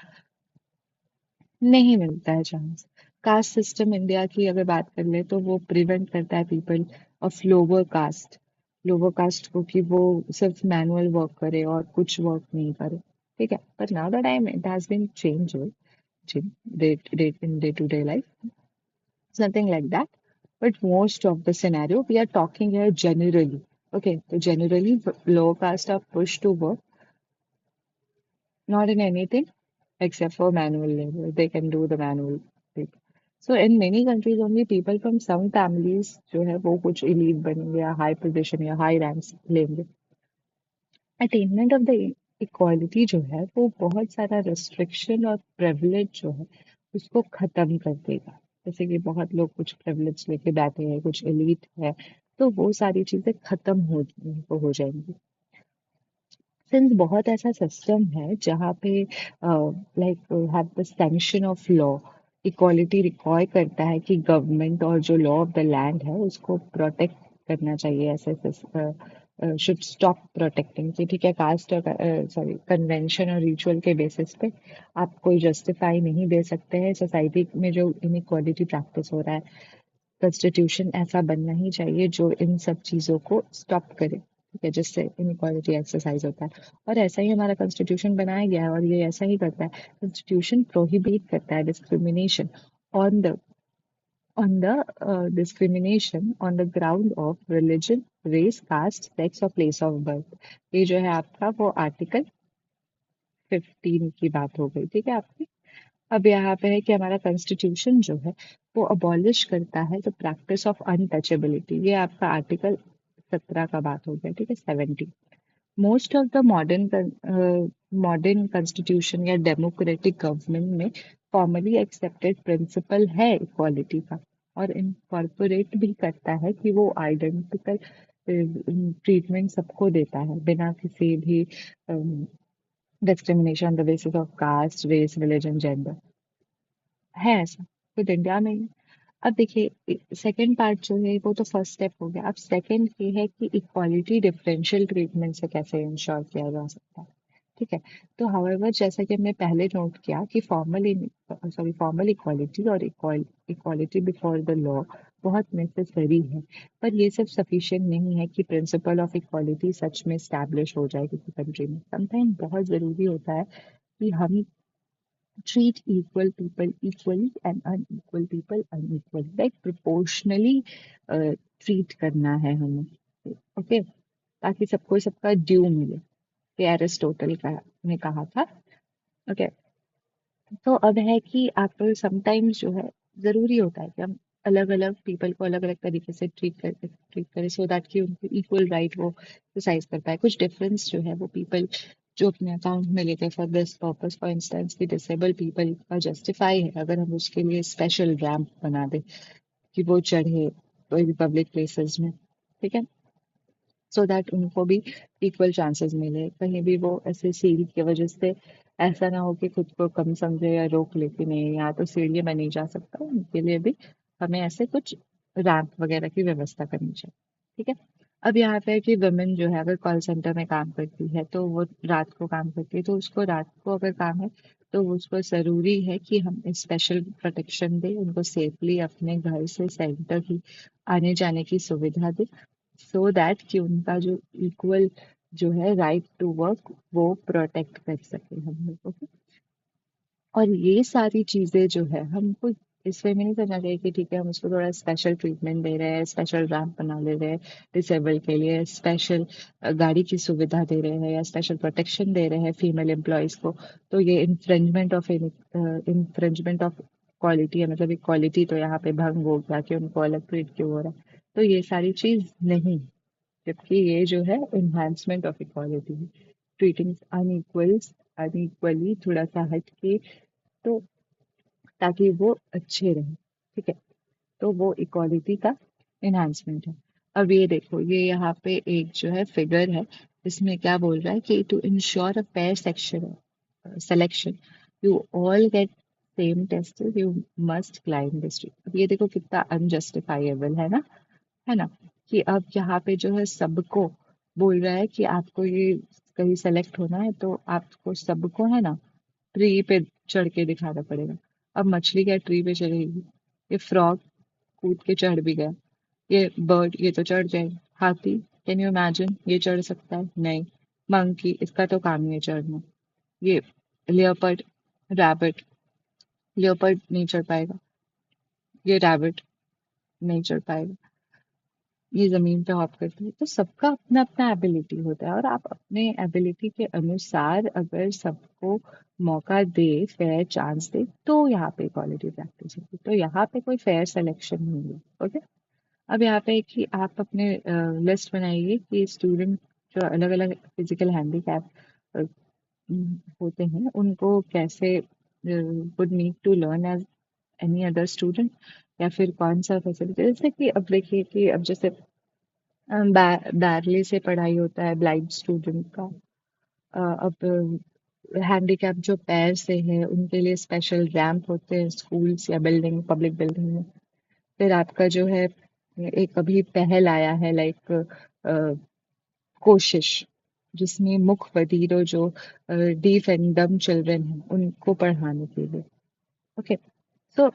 नहीं मिलता है चांस। कास्ट सिस्टम इंडिया की अगर बात कर ले तो वो प्रिवेंट करता है पीपल ऑफ लोअर कास्ट को कि वो सिर्फ मैनुअल वर्क करे और कुछ वर्क नहीं करे। ठीक है, but now the time it has been changed in day to day life, it's nothing like that, but most of the scenario we are talking here generally। Okay, so generally lower caste are pushed to work not in anything except for manual labor. They can do the manual labor. So in many countries only people from some families जो है वो कुछ elite बनेंगे या high position या high ranks लेंगे। Attainment of the equality जो है वो बहुत सारा रेस्ट्रिक्शन और प्रिविलेज जो है उसको खत्म कर देगा। जैसे कि बहुत लोग कुछ प्रिविलेज लेके बैठे हैं, कुछ एलीट है, तो वो सारी चीजें खत्म हो जाएंगी। सिंस बहुत ऐसा सिस्टम है जहाँ पे like have the sanction of law, equality require करता है कि गवर्नमेंट और जो लॉ ऑफ द लैंड है उसको प्रोटेक्ट करना चाहिए, ऐसे शुड स्टॉप प्रोटेक्टिंग कि ठीक है कास्ट और सॉरी कन्वेंशन और रिचुअल के बेसिस पे आप कोई जस्टिफाई नहीं दे सकते हैं सोसाइटी में जो इनइक्वालिटी प्रैक्टिस हो रहा है। कॉन्स्टिट्यूशन ऐसा बनना ही चाहिए जो इन सब चीज़ों को स्टॉप करे, ठीक है, जिससे इनइक्वालिटी एक्सरसाइज होता है। और ऐसा ही हमारा कॉन्स्टिट्यूशन बनाया गया है और ये ऐसा ही करता है। कॉन्स्टिट्यूशन प्रोहिबिट करता है discrimination on the discrimination on the ground of religion, race, caste, sex और place of birth। ये जो है आपका वो आर्टिकल 15 की बात हो गई, ठीक है आपकी। अब यहाँ पे है कि हमारा कॉन्स्टिट्यूशन जो है वो अबॉलिश करता है द प्रैक्टिस ऑफ अनटचेबिलिटी, ये आपका आर्टिकल 17 का बात हो गया, ठीक है 17। Most of the modern constitution या डेमोक्रेटिक गवर्नमेंट में फॉर्मली एक्सेप्टेड प्रिंसिपल है इक्वालिटी का। और इनकॉर्पोरेट भी करता है कि वो आइडेंटिकल ट्रीटमेंट सबको देता है बिना किसी भी discrimination on the basis of caste, race, religion, gender. है ऐसा खुद इंडिया में ही। अब देखिए सेकंड पार्ट जो है वो तो फर्स्ट स्टेप हो गया। अब सेकंड ये है कि इक्वालिटी डिफरेंशियल ट्रीटमेंट से कैसे इंश्योर किया जा सकता है। ठीक है। तो हाउएवर जैसा कि हमने पहले नोट किया कि फॉर्मल इक्वालिटी और इक्वालिटी बिफोर द लॉ बहुत नेसेसरी है, पर ये सब सफिशिएंट नहीं है कि प्रिंसिपल ऑफ इक्वालिटी सच में स्टैब्लिश हो जाए किसी कंट्री में। समटाइम बहुत ज़रूरी होता है कि हम treat equal people equally and unequal people unequally, like proportionally treat करना है हमें। ओके, ताकि सबको सबका ड्यू मिले, ये एरिस्टोटल का ने कहा था। ओके, तो अब है कि आप समटाइम्स जो है ज़रूरी होता है कि हम अलग अलग पीपल को अलग अलग तरीके से ट्रीट करें सो दैट कि उनको इक्वल राइट वो एक्सरसाइज कर पाए। कुछ डिफरेंस जो है वो पीपल जो अपने अकाउंट में लेते हैं for this purpose, for instance कि डिसेबल पीपल का जस्टिफाई है अगर हम उसके लिए स्पेशल रैंप बना दें कि वो चढ़े कोई भी पब्लिक प्लेसेस में। ठीक है, सो दैट उनको भी इक्वल चांसेस मिले, कहीं भी वो ऐसे सीढ़ी की वजह से ऐसा ना हो कि खुद को कम समझे या रोक ले कि नहीं यहाँ तो सीढ़ी में नहीं जा सकता। उनके लिए भी हमें ऐसे कुछ रैंप वगैरह की व्यवस्था करनी चाहिए। ठीक है। अब यहाँ पे है कि वुमेन जो है अगर कॉल सेंटर में काम करती है तो वो रात को काम करती है, तो उसको रात को अगर काम है तो उसको ज़रूरी है कि हम स्पेशल प्रोटेक्शन दें, उनको सेफली अपने घर से सेंटर की आने जाने की सुविधा दें, सो दैट कि उनका जो इक्वल जो है राइट टू वर्क वो प्रोटेक्ट कर सके हम लोगों को। और ये सारी चीजें जो है हमको इस वे में नहीं करना चाहिए कि ठीक है हम उसको थोड़ा स्पेशल ट्रीटमेंट दे रहे हैं, स्पेशल रैंप बना ले रहे हैं डिसेबल के लिए, स्पेशल गाड़ी की सुविधा दे रहे हैं या स्पेशल प्रोटेक्शन दे रहे हैं फीमेल एम्प्लॉयज को, तो ये इन्फ्रिंजमेंट ऑफ क्वालिटी है, मतलब इक्वालिटी तो यहाँ पे भंग हो गया कि उनको अलग ट्रीट क्यों हो रहा है। तो ये सारी चीज नहीं, जबकि ये जो है एनहांसमेंट ऑफ इक्वालिटी है, ट्रीटिंग अनइक्वल्स अनइक्वली थोड़ा सा हट के, तो ताकि वो अच्छे रहें। ठीक है, तो वो इक्वालिटी का एनहांसमेंट है। अब ये देखो, ये यहाँ पे एक जो है फिगर है, इसमें क्या बोल रहा है कि to ensure a fair section selection you all get same test you must climb this tree। अब ये देखो कितना अनजस्टिफाइबल है ना, कि अब यहाँ पे जो है सबको बोल रहा है कि आपको ये कहीं सेलेक्ट होना है तो आपको सबको है ना ट्री पे चढ़ के दिखाना पड़ेगा। अब मछली क्या ट्री पे चढ़ेगी? ये फ्रॉग कूद के चढ़ भी गया, ये बर्ड ये तो चढ़ जाए। हाथी, कैन यू इमेजिन, ये चढ़ सकता है? नहीं। मंकी, इसका तो काम ही है चढ़ना। ये लियोपर्ड, रैबिट, लियोपर्ड नहीं चढ़ पाएगा, ये रैबिट नहीं चढ़ पाएगा, ये जमीन पे हॉप करती है। तो सबका अपना अपना एबिलिटी होता है और आप अपने एबिलिटी के अनुसार अगर सबको मौका दे, फेयर चांस दे, तो यहाँ पे इक्वालिटी प्रैक्टिस होगी। तो यहाँ पे कोई फेयर सिलेक्शन नहीं है। ओके, अब यहाँ पे कि आप अपने लिस्ट बनाइए कि स्टूडेंट जो अलग अलग फिजिकल हैंडीकैप होते हैं उनको कैसे would need to learn as any other student, या फिर कौन सा फैसिलिटी, जैसे कि अब देखिए कि अब जैसे बैरले से पढ़ाई होता है ब्लाइंड स्टूडेंट का। अब हैंडीकैप जो पैर से है उनके लिए स्पेशल रैंप होते हैं स्कूल्स या बिल्डिंग पब्लिक बिल्डिंग में। फिर आपका जो है एक अभी पहल आया है लाइक कोशिश, जिसमें मुख बधिरों जो डीफ एंड डम चिल्ड्रन हैं उनको पढ़ाने के लिए। Okay, so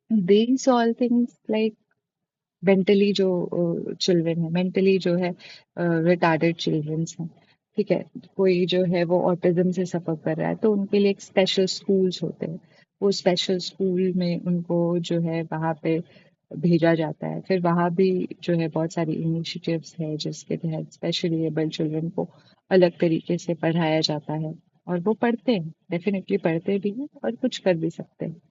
these all things like mentally जो चिल्ड्रन है, मेंटली जो है रिटार्डेड चिल्ड्रंस हैं। ठीक है, कोई जो है वो ऑटिज्म से सफ़र कर रहा है तो उनके लिए एक स्पेशल स्कूल्स होते हैं। वो स्पेशल स्कूल में उनको जो है वहाँ पे भेजा जाता है। फिर वहाँ भी जो है बहुत सारी इनिशिएटिव्स है जिसके तहत स्पेशली एबल चिल्ड्रन को अलग तरीके से पढ़ाया जाता है, और वो पढ़ते हैं, डेफिनेटली पढ़ते भी हैं और कुछ कर भी सकते हैं।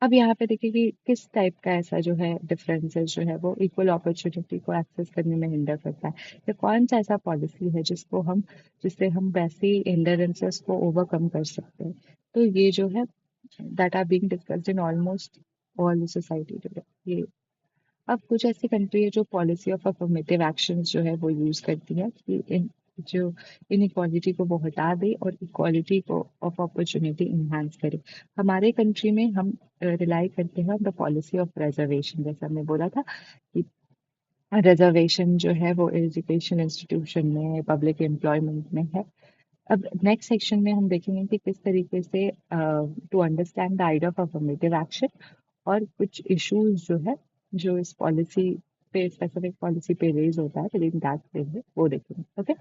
अब यहाँ पे देखिए कि किस टाइप का ऐसा जो है डिफरेंसेस जो है वो इक्वल अपॉर्चुनिटी को एक्सेस करने में हिंडर करता है, या कौन सा ऐसा पॉलिसी है जिससे हम वैसे हिंडरेंसेस को ओवरकम कर सकते हैं। तो ये जो है that are being discussed in almost all society today. ये अब कुछ ऐसी कंट्री है जो पॉलिसी ऑफ अफर्मेटिव एक्शंस जो है वो यूज करती है कि जो इनइक्वालिटी को वो हटा दे और इक्वालिटी को ऑफ अपॉर्चुनिटी इन्हांस करे। हमारे कंट्री में हम रिलाई करते हैं द पॉलिसी ऑफ रिजर्वेशन, जैसा हमने बोला था कि रिजर्वेशन जो है वो एजुकेशन इंस्टीट्यूशन में, पब्लिक एम्प्लॉयमेंट में है। अब नेक्स्ट सेक्शन में हम देखेंगे कि किस तरीके से to understand the idea of affirmative action और कुछ इश्यूज जो है जो इस पॉलिसी पे, स्पेसिफिक पॉलिसी पे रेज होता है विद इन दैट फ्रेमवर्क, वो देखेंगे। ओके,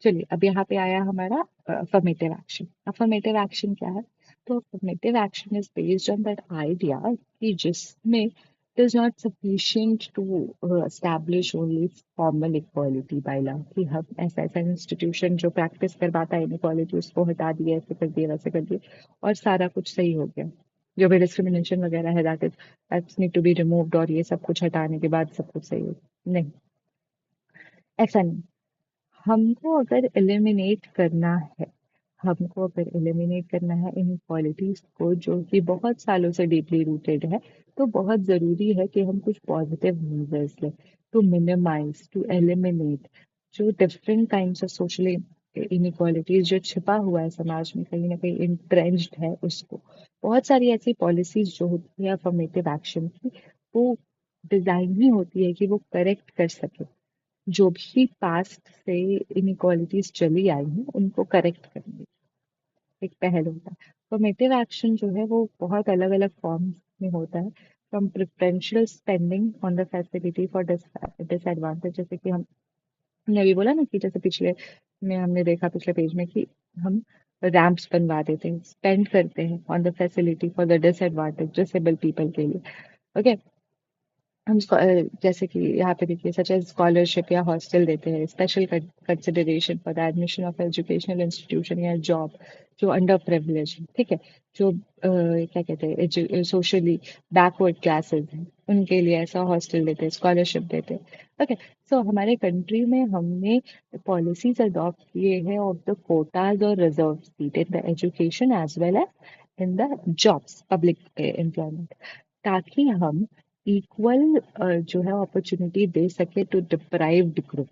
चलिए अब यहाँ पे आया हमारा अफर्मेटिव एक्शन। अफर्मेटिव एक्शन क्या है? तो affirmative action is based on that idea कि जिसमें it is not sufficient to establish only formal equality by law, कि हम ऐसा ऐसा इंस्टीट्यूशन जो प्रैक्टिस करवाता है इनइक्वालिटी उसको हटा दिए, ऐसे कर दिए वैसे कर दिए और सारा कुछ सही हो गया। जो भी डिस्क्रिमिनेशन वगैरह है that's need to be removed और ये सब कुछ हटाने के बाद सब कुछ सही हो, नहीं, ऐसा नहीं। हमको अगर एलिमिनेट करना है, हमको अगर एलिमिनेट करना है इनइक्वालिटीज को जो कि बहुत सालों से डीपली रूटेड है, तो बहुत ज़रूरी है कि हम कुछ पॉजिटिव मेजर्स लें टू मिनिमाइज, टू एलिमिनेट जो different kinds of social inequalities जो छिपा हुआ है समाज में, कहीं ना कहीं इंट्रेंच्ड है उसको। बहुत सारी ऐसी पॉलिसीज जो होती है अफर्मेटिव एक्शन की, वो डिजाइन ही होती है कि वो करेक्ट कर सके जो भी पास्ट से इनइक्वालिटीज चली आई हैं उनको करेक्ट करने एक पहल होता है। फॉर्मेटिव एक्शन जो है वो बहुत अलग अलग फॉर्म्स में होता है, from preferential spending on the facility for disadvantage, जैसे कि हमने अभी बोला ना कि जैसे पिछले में हमने देखा पिछले पेज में कि हम रैंप्स बनवा देते हैं, स्पेंड करते हैं on the facility for the disadvantage disable people के लिए। ओके, हम जैसे कि यहाँ पे देखिए सच एज स्कॉलरशिप या हॉस्टल देते हैं, special consideration for the admission of educational institution या जॉब जो अंडर प्रिविलेज है, ठीक है, जो क्या कहते हैं सोशली बैकवर्ड क्लासेस हैं उनके लिए ऐसा हॉस्टल देते हैं, स्कॉलरशिप देते हैं। ओके, सो हमारे कंट्री में हमने पॉलिसीज अडॉप्ट किए हैं ऑफ द कोटाज और reserve seat in the education as well as in the jobs, public employment, ताकि हम इक्वल जो है अपॉर्चुनिटी दे सके टू डिप्राइव्ड ग्रुप।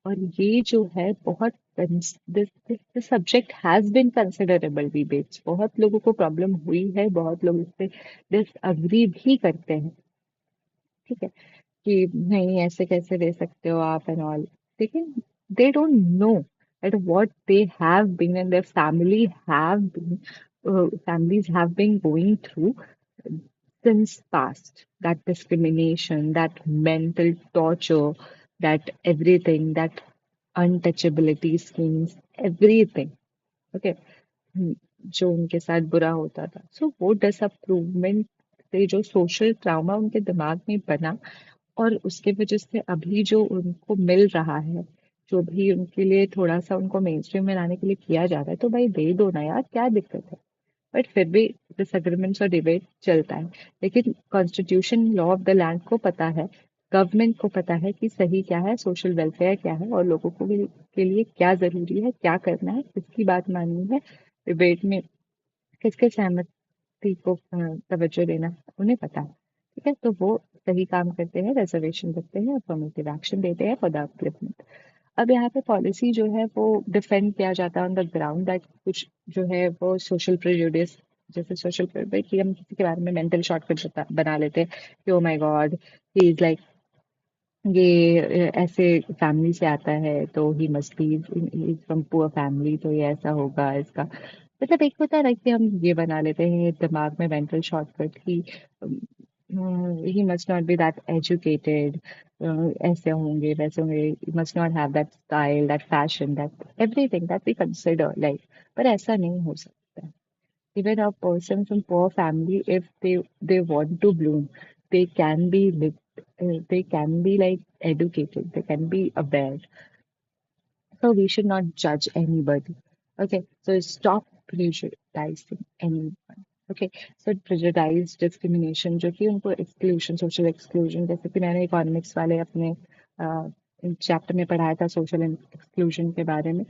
और ये जो है बहुत this subject has been considerable debates, बहुत लोगों को प्रॉब्लम हुई है, बहुत लोग इससे डिसअग्री भी करते हैं, ठीक है, कि नहीं ऐसे कैसे दे सकते हो आप एंड ऑल, लेकिन they don't know at what they have been and their families have been going through since past, that discrimination, that mental torture, that everything, that untouchability schemes, everything, okay, जो उनके साथ बुरा होता था, सो वो डिसअप्रूवमेंट से जो सोशल ट्रामा उनके दिमाग में बना और उसके वजह से अभी जो उनको मिल रहा है, जो भी उनके लिए थोड़ा सा उनको मेन स्ट्रीम में लाने के लिए किया जा रहा है, तो भाई दे दो ना यार, क्या दिक्कत है। बट फिर भी डिसएग्रीमेंट्स और डिबेट चलता है, लेकिन constitution law of the land को पता है, गवर्नमेंट को पता है कि सही क्या है, सोशल वेलफेयर क्या है और लोगों को के लिए क्या जरूरी है, क्या करना है, किसकी बात माननी है, डिबेट में किसके सहमति को तवज्जो देना है, उन्हें पता है, ठीक है, तो वो सही काम करते हैं, रिजर्वेशन रखते हैं, अफर्मेटिव एक्शन देते हैं फॉर द अपलिफ्टमेंट। अब यहाँ पे पॉलिसी जो है वो डिफेंड किया जाता है ऑन द ग्राउंड दैट कुछ जो है वो सोशल प्रेजुडिस, जैसे सोशल कि हम किसी के बारे में मेंटल शॉर्टकट बना लेते हैं कि oh my God he is like ये ऐसे फैमिली से आता है तो he must be from poor family, तो ये ऐसा होगा इसका, मतलब एक होता है ना कि हम ये बना लेते हैं दिमाग में मेंटल शॉर्टकट कि he must not be that educated, ऐसे होंगे वैसे होंगे, must not have that style, that fashion, that everything that we consider like, पर ऐसा नहीं हो सकता। Even a person from poor family, if they want to bloom, they can be they can be like educated, they can be aware, so we should not judge anybody. Okay, so stop prejudicing anyone. Okay, so prejudice, discrimination जो कि उनको exclusion, social exclusion, जैसे कि मैंने economics वाले अपने chapter में पढ़ाया था सोशल एक्सक्लूजन के बारे में,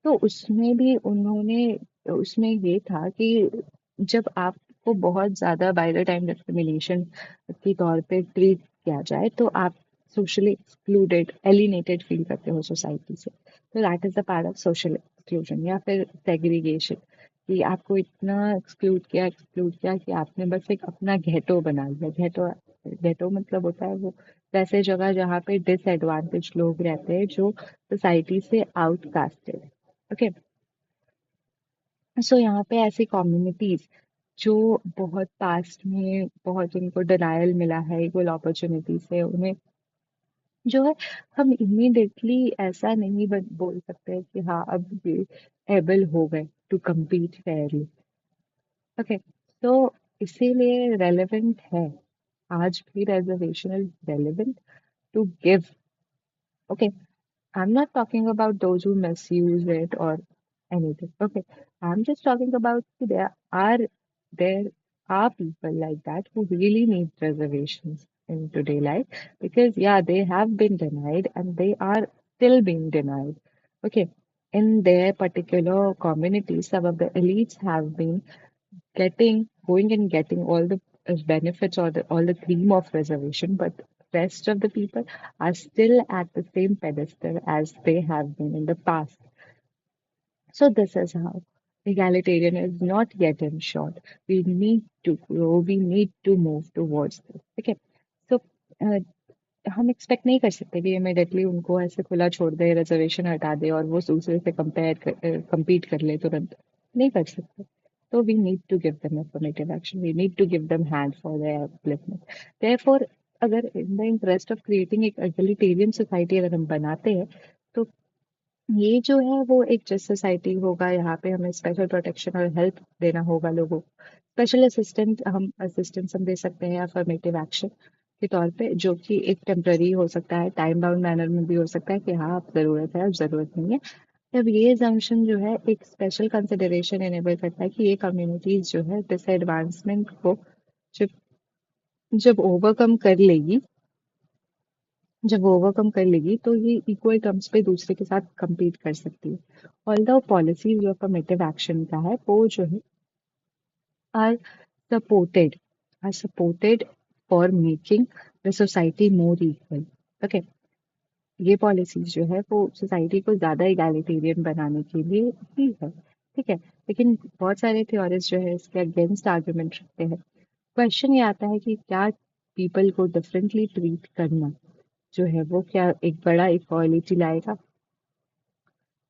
तो उसमें भी उन्होंने, उसमें ये था कि जब आप आपको बहुत ज़्यादा बाय द टाइम डिस्क्रिमिनेशन के तौर पे ट्रीट किया जाए तो आप सोशली एक्सक्लूडेड एलिनेटेड फील करते हो सोसाइटी से। तो that is the part of social exclusion या फिर सेग्रीगेशन कि आपको इतना एक्सक्लूड किया कि आपने बस एक अपना घेटो बना लिया। घेटो घेटो मतलब होता है वो वैसे जगह जहाँ पे डिसएडवांटेज लोग रहते हैं जो सोसाइटी से आउटकास्टेड। ओके, सो यहाँ पे ऐसी कम्युनिटीज जो बहुत पास्ट में बहुत उनको डिनायल मिला है इक्वल अपॉर्चुनिटी से उन्हें जो है हम इमीडिएटली ऐसा नहीं बोल सकते कि हाँ अब ये एबल हो गए टू compete फेयरली। ओके, तो इसीलिए रेलेवेंट है आज भी reservation is relevant to give. Okay, I'm not talking about those who misuse it or anything. Okay, I'm just talking about there are people like that who really need reservations in today life because yeah, they have been denied and they are still being denied. Okay, in their particular community, some of the elites have been going and getting all the benefits or all the cream of reservation, but rest of the people are still at the same pedestal as they have been in the past. So this is how egalitarian is not yet ensured. We need to grow. We need to move towards this. Okay. So uh, हम expect नहीं कर सकते कि immediately उनको ऐसे खुला छोड़ दे reservation हटा दे और वो दूसरे से compete कर ले तुरंत। नहीं कर सकते। तो we need to give them affirmative action. We need to give them hand for their upliftment. Therefore, अगर in the interest of creating एक egalitarian society अगर हम बनाते हैं तो ये जो है वो एक जस्ट सोसाइटी होगा। यहाँ पे हमें स्पेशल प्रोटेक्शन और हेल्प देना होगा लोगों को। स्पेशल असिस्टेंस हम दे सकते हैं अफर्मेटिव एक्शन के तौर पे जो कि एक टेम्पररी हो सकता है टाइम बाउंड मैनर में भी हो सकता है कि हाँ अब ज़रूरत है अब ज़रूरत नहीं है। तब ये जम्पशन जो है एक स्पेशल कंसिडरेशन इनेबल करता है कि ये कम्युनिटीज जो है डिसएडवांसमेंट को जब जब ओवरकम कर लेगी जब वो ओवरकम कर लेगी तो ये इक्वल टर्म्स पे दूसरे के साथ compete कर सकती है। ऑल्दो पॉलिसीज जो अफर्मेटिव एक्शन का है वो जो है are supported are supported for making the society more equal. Okay, ये पॉलिसीज जो है वो सोसाइटी को ज्यादा इगैलिटेरियन बनाने के लिए ही है। ठीक है, लेकिन बहुत सारे थ्योरीज जो है इसके अगेंस्ट आर्गुमेंट रखते हैं। क्वेश्चन ये आता है कि क्या पीपल को डिफरेंटली ट्रीट करना जो है वो क्या एक बड़ा इक्वालिटी लाएगा।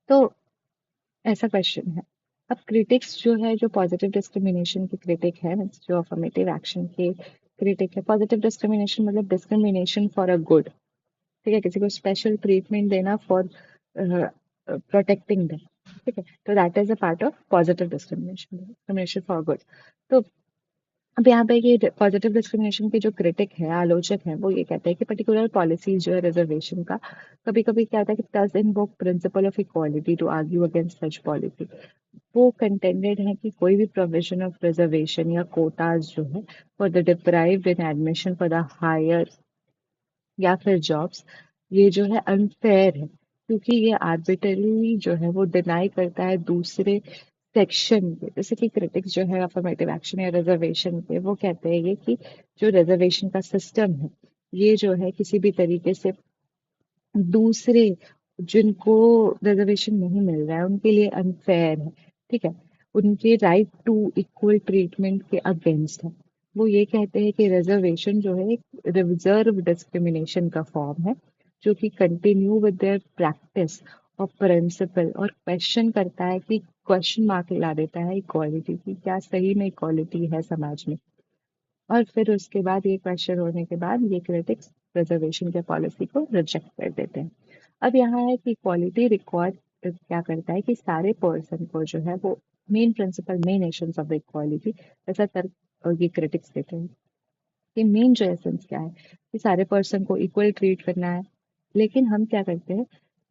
तो ऐसा क्वेश्चन है। अब क्रिटिक्स जो है जो पॉजिटिव डिस्क्रिमिनेशन के क्रिटिक है जो अफर्मेटिव एक्शन के क्रिटिक है। पॉजिटिव डिस्क्रिमिनेशन मतलब डिस्क्रिमिनेशन फॉर अ गुड। ठीक है, किसी को स्पेशल ट्रीटमेंट देना फॉर प्रोटेक्टिंग देम। ठीक है, तो that is a part of positive discrimination for good. तो अब यहाँ पे ये पॉजिटिव डिस्क्रिमिनेशन के जो क्रिटिक है आलोचक हैं वो ये कहते हैं कि पर्टिकुलर पॉलिसीज जो है रिजर्वेशन का कभी कभी क्या होता है कि does invoke principle of equality to argue against such policy. वो कंटेंडेड है कि कोई भी प्रोविजन ऑफ रिजर्वेशन या कोटाज जो है for the deprived in admission for the higher या फिर जॉब्स ये जो है अनफेयर है क्योंकि ये आर्बिट्रली जो है वो डिनाई करता है दूसरे सेक्शन के। जैसे कि क्रिटिक्स जो है अफर्मेटिव एक्शन या रिजर्वेशन के वो कहते हैं ये कि जो रिजर्वेशन का सिस्टम है ये जो है किसी भी तरीके से दूसरे जिनको रिजर्वेशन नहीं मिल रहा है उनके लिए अनफेयर है। ठीक है, उनके राइट टू इक्वल ट्रीटमेंट के अगेंस्ट है। वो ये कहते हैं कि रिजर्वेशन जो है एक रिजर्व डिस्क्रिमिनेशन का फॉर्म है जो कि कंटिन्यू विद देयर प्रैक्टिस और प्रिंसिपल और क्वेश्चन करता है कि क्वेश्चन मार्क ला देता है इक्वालिटी की क्या सही में इक्वालिटी है समाज में। और फिर उसके बाद ये क्वेश्चन होने के बाद ये क्रिटिक्स रिजर्वेशन के पॉलिसी को रिजेक्ट कर देते हैं। अब यहाँ है कि इक्वालिटी रिकॉर्ड क्या करता है कि सारे पर्सन को जो है वो main principle main essence of the equality ऐसा तर्क ये क्रिटिक्स देते हैं कि मेन जो एसेंस क्या है कि सारे पर्सन को इक्वल ट्रीट करना है। लेकिन हम क्या करते हैं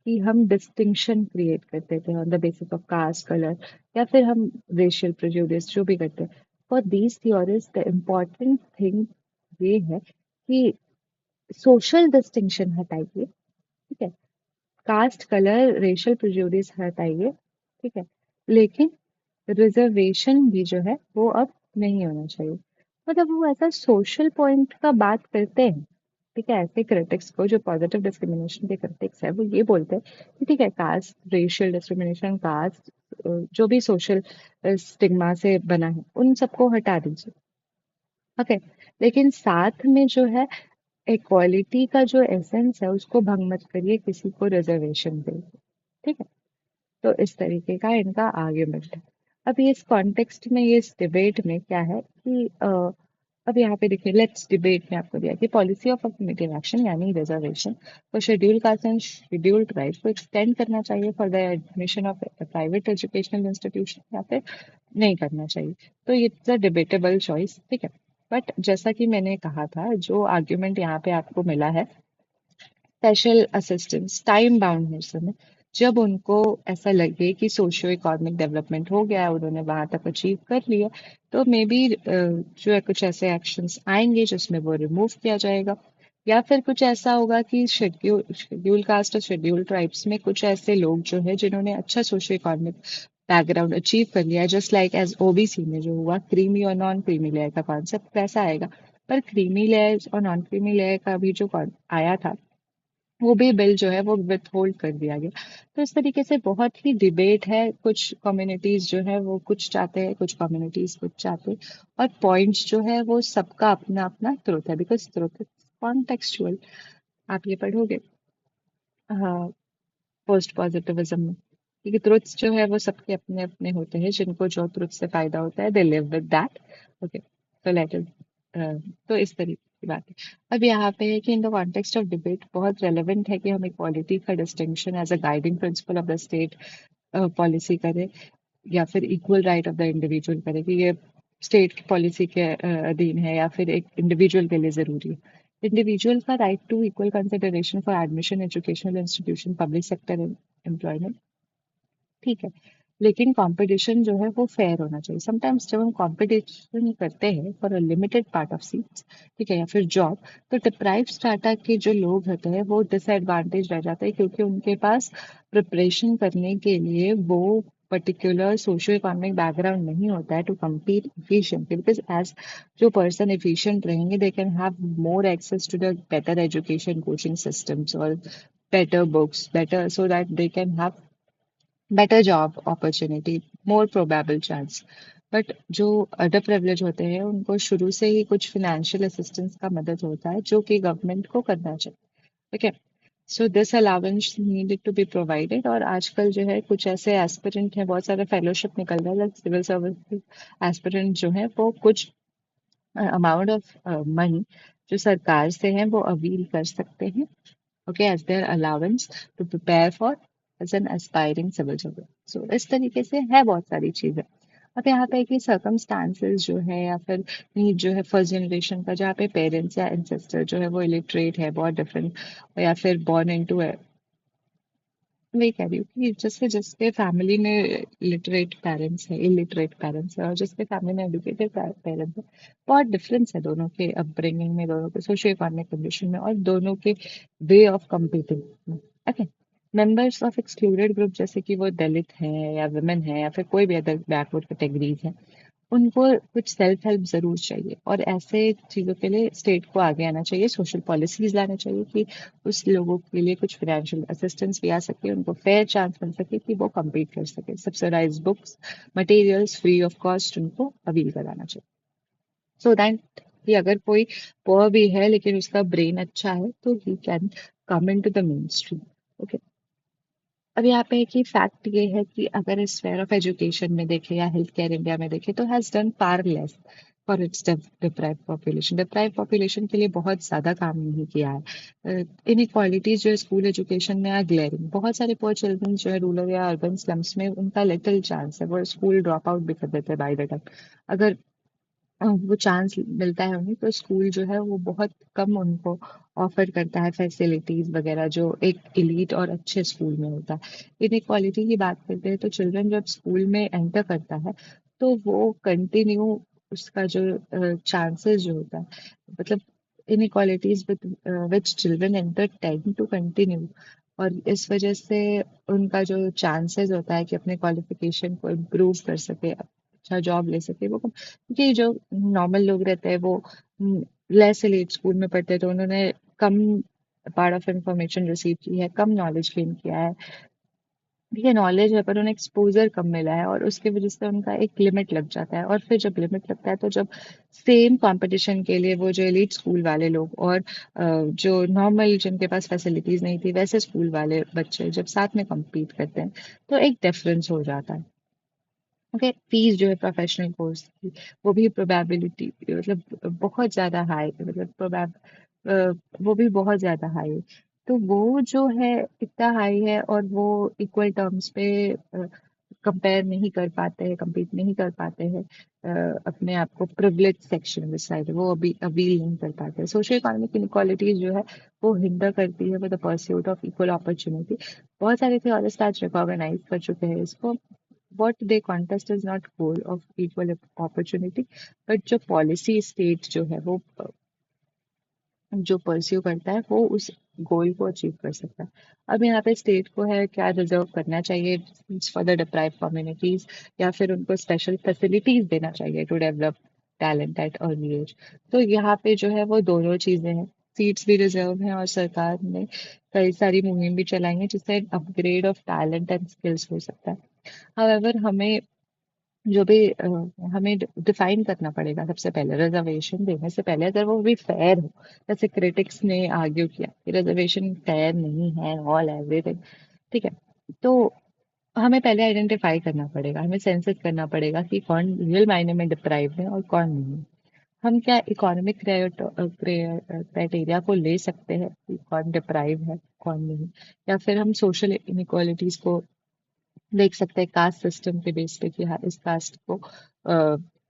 कि हम डिस्टिंक्शन क्रिएट कर देते हैं on the basis of cast colour या फिर हम रेशियल प्रेजुडिस जो भी करते हैं। For these theories the important thing ये है कि सोशल डिस्टिंक्शन हटाइए। ठीक है, कास्ट कलर रेशियल प्रेजुडिस हटाइए। ठीक है, लेकिन रिजर्वेशन भी जो है वो अब नहीं होना चाहिए। मतलब वो ऐसा सोशल पॉइंट का बात करते हैं। ठीक है, ऐसे क्रिटिक्स को जो पॉजिटिव डिस्क्रिमिनेशन के क्रिटिक्स है वो ये बोलते हैं कि ठीक है, कास्ट रेशियल डिस्क्रिमिनेशन, कास्ट जो भी सोशल स्टिग्मा से बना है उन सबको हटा दीजिए। ओके, लेकिन साथ में जो है इक्वालिटी का जो एसेंस है उसको भंग मत करिए किसी को रिजर्वेशन दे। ठीक है, तो इस तरीके का इनका आर्ग्यूमेंट है। अभी इस कॉन्टेक्स्ट में ये इस डिबेट में क्या है कि अब यहाँ पे देखिए, लेट्स डिबेट में आपको दिया कि पॉलिसी ऑफ अफर्मेटिव एक्शन यानी reservation for schedule caste and schedule tribes को एक्सटेंड करना चाहिए for the admission of private educational institution या फिर नहीं करना चाहिए। तो इट्स अ डिबेटेबल चॉइस। ठीक है, बट जैसा कि मैंने कहा था, जो आर्ग्यूमेंट यहाँ पे आपको मिला है, स्पेशल असिस्टेंस टाइम बाउंड है समय, जब उनको ऐसा लगे कि सोशियो इकोनॉमिक डेवलपमेंट हो गया है, उन्होंने वहां तक अचीव कर लिया, तो मे बी जो है कुछ ऐसे एक्शंस आएंगे जिसमें वो रिमूव किया जाएगा। या फिर कुछ ऐसा होगा कि शेड्यूल कास्ट और शेड्यूल ट्राइब्स में कुछ ऐसे लोग जो है जिन्होंने अच्छा सोशियो इकोनॉमिक बैकग्राउंड अचीव कर लिया है, जस्ट लाइक एज ओबीसी में जो हुआ, क्रीमी और नॉन क्रीमी लेयर का कॉन्सेप्ट वैसा आएगा। पर क्रीमी लेयर और नॉन क्रीमी लेयर का भी जो आया था, वो भी बिल जो है वो विथ होल्ड कर दिया गया। तो इस तरीके से बहुत ही डिबेट है। कुछ कम्युनिटीज जो है वो कुछ चाहते हैं, कुछ कम्युनिटीज कुछ चाहते हैं, और पॉइंट्स जो है वो सबका अपना अपना ट्रुथ है, बिकॉज ट्रुथ इज कॉन्टेक्चुअल। आप ये पढ़ोगे हाँ, पोस्ट पॉजिटिविज्म में, क्योंकि ट्रुथ्स जो है वो सबके अपने अपने होते हैं, जिनको जो ट्रुथ से फायदा होता है they live with that. Okay, तो लेट इज तो इस तरीके की बात है। अब यहाँ पे है कि in the context of debate बहुत रेलेवेंट है कि हम इक्वालिटी का distinction as a guiding principle of the state policy करें, या फिर equal right of the individual करें कि ये स्टेट की पॉलिसी के अधीन है या फिर एक इंडिविजुअल के लिए जरूरी है। इंडिविजुअल का right to equal consideration for admission educational institution public sector employment, ठीक है, लेकिन कंपटीशन जो है वो फेयर होना चाहिए। समटाइम्स जब हम कंपटीशन करते हैं for a limited part of seats, ठीक है, या फिर जॉब, तो डिप्राइव स्ट्रैटा के जो लोग होते हैं वो डिसएडवांटेज रह जाते हैं, क्योंकि उनके पास प्रिपरेशन करने के लिए वो पर्टिकुलर सोशियो इकोनॉमिक बैकग्राउंड नहीं होता है to compete efficiently, because as जो पर्सन एफिशिएंट रहेंगे they can have more access to the better education coaching systems और better books, better, so that they can have better job opportunity, more probable chance. But जो under privilege होते हैं उनको शुरू से ही कुछ फिनेंशियल असिस्टेंस का मदद होता है जो कि गवर्नमेंट को करना चाहिए। ठीक है, so this allowance needed to be provided. और आजकल जो है कुछ ऐसे एस्पिरेंट हैं, बहुत सारे फेलोशिप निकल रहा है, सिविल सर्विस एस्पिरेंट जो है वो कुछ अमाउंट ऑफ मनी जो सरकार से है वो अवील कर सकते हैं, okay, as their allowance to prepare for as an aspiring civil servant। So इस तरीके से है बहुत सारी चीजें। अब यहाँ पे कि सर्कमस्टांसेस जो है या फिर नीड जो है फर्स्ट जनरेशन का, जहाँ पे पेरेंट्स या एंसेस्टर जो है वो इलिटरेट है, बहुत डिफरेंट, या फिर बॉर्न इनटू, वही कह रही हूँ कि जैसे जिसके फैमिली में लिटरेट पेरेंट्स है, इलिटरेट पेरेंट्स है, और जिसके फैमिली में एडुकेटेड पेरेंट्स है, बहुत डिफरेंस है दोनों के अपब्रिंगिंग में, दोनों के सोशियो इकोनॉमिक कंडीशन में, और दोनों के वे ऑफ कम्पीटिंग में। Okay, members of excluded group जैसे कि वो दलित हैं या वुमेन है या फिर कोई भी अदर बैकवर्ड कैटेगरीज है, उनको कुछ सेल्फ हेल्प जरूर चाहिए, और ऐसे चीजों के लिए स्टेट को आगे आना चाहिए, सोशल पॉलिसीज लाना चाहिए कि उस लोगों के लिए कुछ फाइनेंशियल असिस्टेंस भी आ सके, उनको फेयर चांस मिल सके कि वो कम्पीट कर सके। Subsidize books materials free of cost उनको अवील कराना चाहिए, सो दैट कि अगर कोई पुअर भी है लेकिन उसका ब्रेन अच्छा है तो he can come in to the mainstream. Okay, अब यहाँ पे कि फैक्ट ये है कि अगर इस स्फेयर ऑफ एजुकेशन में देखें या हेल्थ केयर इंडिया में देखें, तो has done far less for its deprive population. Deprive population के लिए बहुत ज़्यादा काम नहीं किया है। इन इक्वालिटीज जो है स्कूल एजुकेशन में आर ग्लेरिंग। बहुत सारे पुअर चिल्ड्रन जो है रूरल या अर्बन स्लम्स में उनका लिटिल चांस है, वो स्कूल ड्रॉप आउट भी कर देते हैं बाय द टाइम। अगर वो चांस मिलता है उन्हें, तो स्कूल जो है वो बहुत कम उनको ऑफर करता है फैसिलिटीज वगैरह जो एक एलीट और अच्छे स्कूल में होता है। इनइक्वालिटी की बात करते हैं तो चिल्ड्रन जब स्कूल में एंटर करता है तो वो कंटिन्यू उसका जो चांसेस जो होता है, मतलब inequalities with which children enter tend to continue, और इस वजह से उनका जो चांसेस होता है कि अपने क्वालिफिकेशन को इम्प्रूव कर सके, अच्छा जॉब ले सके वो क्योंकि जो नॉर्मल लोग रहते हैं वो लेस एलीट स्कूल में पढ़ते हैं तो उन्होंने कम पार्ट ऑफ इंफॉर्मेशन रिसीव की है, कम नॉलेज गेन किया है। ठीक है, नॉलेज है पर उन्हें एक्सपोजर कम मिला है और उसकी वजह से उनका एक लिमिट लग जाता है और फिर जब लिमिट लगता है तो जब सेम कंपटीशन के लिए वो जो एलीट स्कूल वाले लोग और जो नॉर्मल जिनके पास फैसिलिटीज नहीं थी वैसे स्कूल वाले बच्चे जब साथ में compete करते हैं तो एक डिफरेंस हो जाता है। ओके, फीस जो है प्रोफेशनल कोर्स की वो भी प्रोबेबिलिटी मतलब बहुत ज़्यादा हाई, मतलब वो भी बहुत ज़्यादा हाई है। तो वो जो है इतना हाई है और वो इक्वल टर्म्स पे कंपेयर नहीं कर पाते हैं, compete नहीं कर पाते हैं अपने आप को प्रिविलेज सेक्शन में साइड वो अभी अवील नहीं कर पाते हैं। सोशल इकोनॉमिक इनक्वालिटीज जो है वो हिंडर करती है with the pursuit of equal opportunity. बहुत सारे थियोरिस्ट आज रिकॉग्नाइज कर चुके हैं इसको। what they contest is not goal of equal opportunity, but जो policy state जो है वो जो परस्यू करता है वो उस गोल को अचीव कर सकता है। अब यहाँ पे स्टेट को है क्या रिजर्व करना चाहिए फॉर द डिप्राइव कम्युनिटीज या फिर उनको स्पेशल फैसिलिटीज देना चाहिए to develop talent at early age. तो यहाँ पे जो है वो दोनों चीजें हैं, सीट्स भी रिजर्व हैं और सरकार ने कई सारी मुहिम भी चलाई हैं जिससे upgrade of talent and skills हो सकता है। हाउएवर हमें जो भी हमें डिफाइन करना पड़ेगा सबसे पहले रिजर्वेशन देने से पहले अगर वो भी फेयर हो। जैसे क्रिटिक्स ने आर्ग्यू किया कि रिजर्वेशन फेयर नहीं है ऑल एवरीथिंग, ठीक है, तो हमें पहले आइडेंटिफाई करना पड़ेगा, हमें सेंसस करना पड़ेगा कि कौन रियल मायने में डिप्राइव है और कौन नहीं। हम क्या इकोनॉमिक क्राइटेरिया को ले सकते हैं कि कौन डिप्राइव है कौन नहीं, या फिर हम सोशल इनइक्वालिटीज को देख सकते हैं कास्ट सिस्टम के बेस पे कि हाँ इस कास्ट को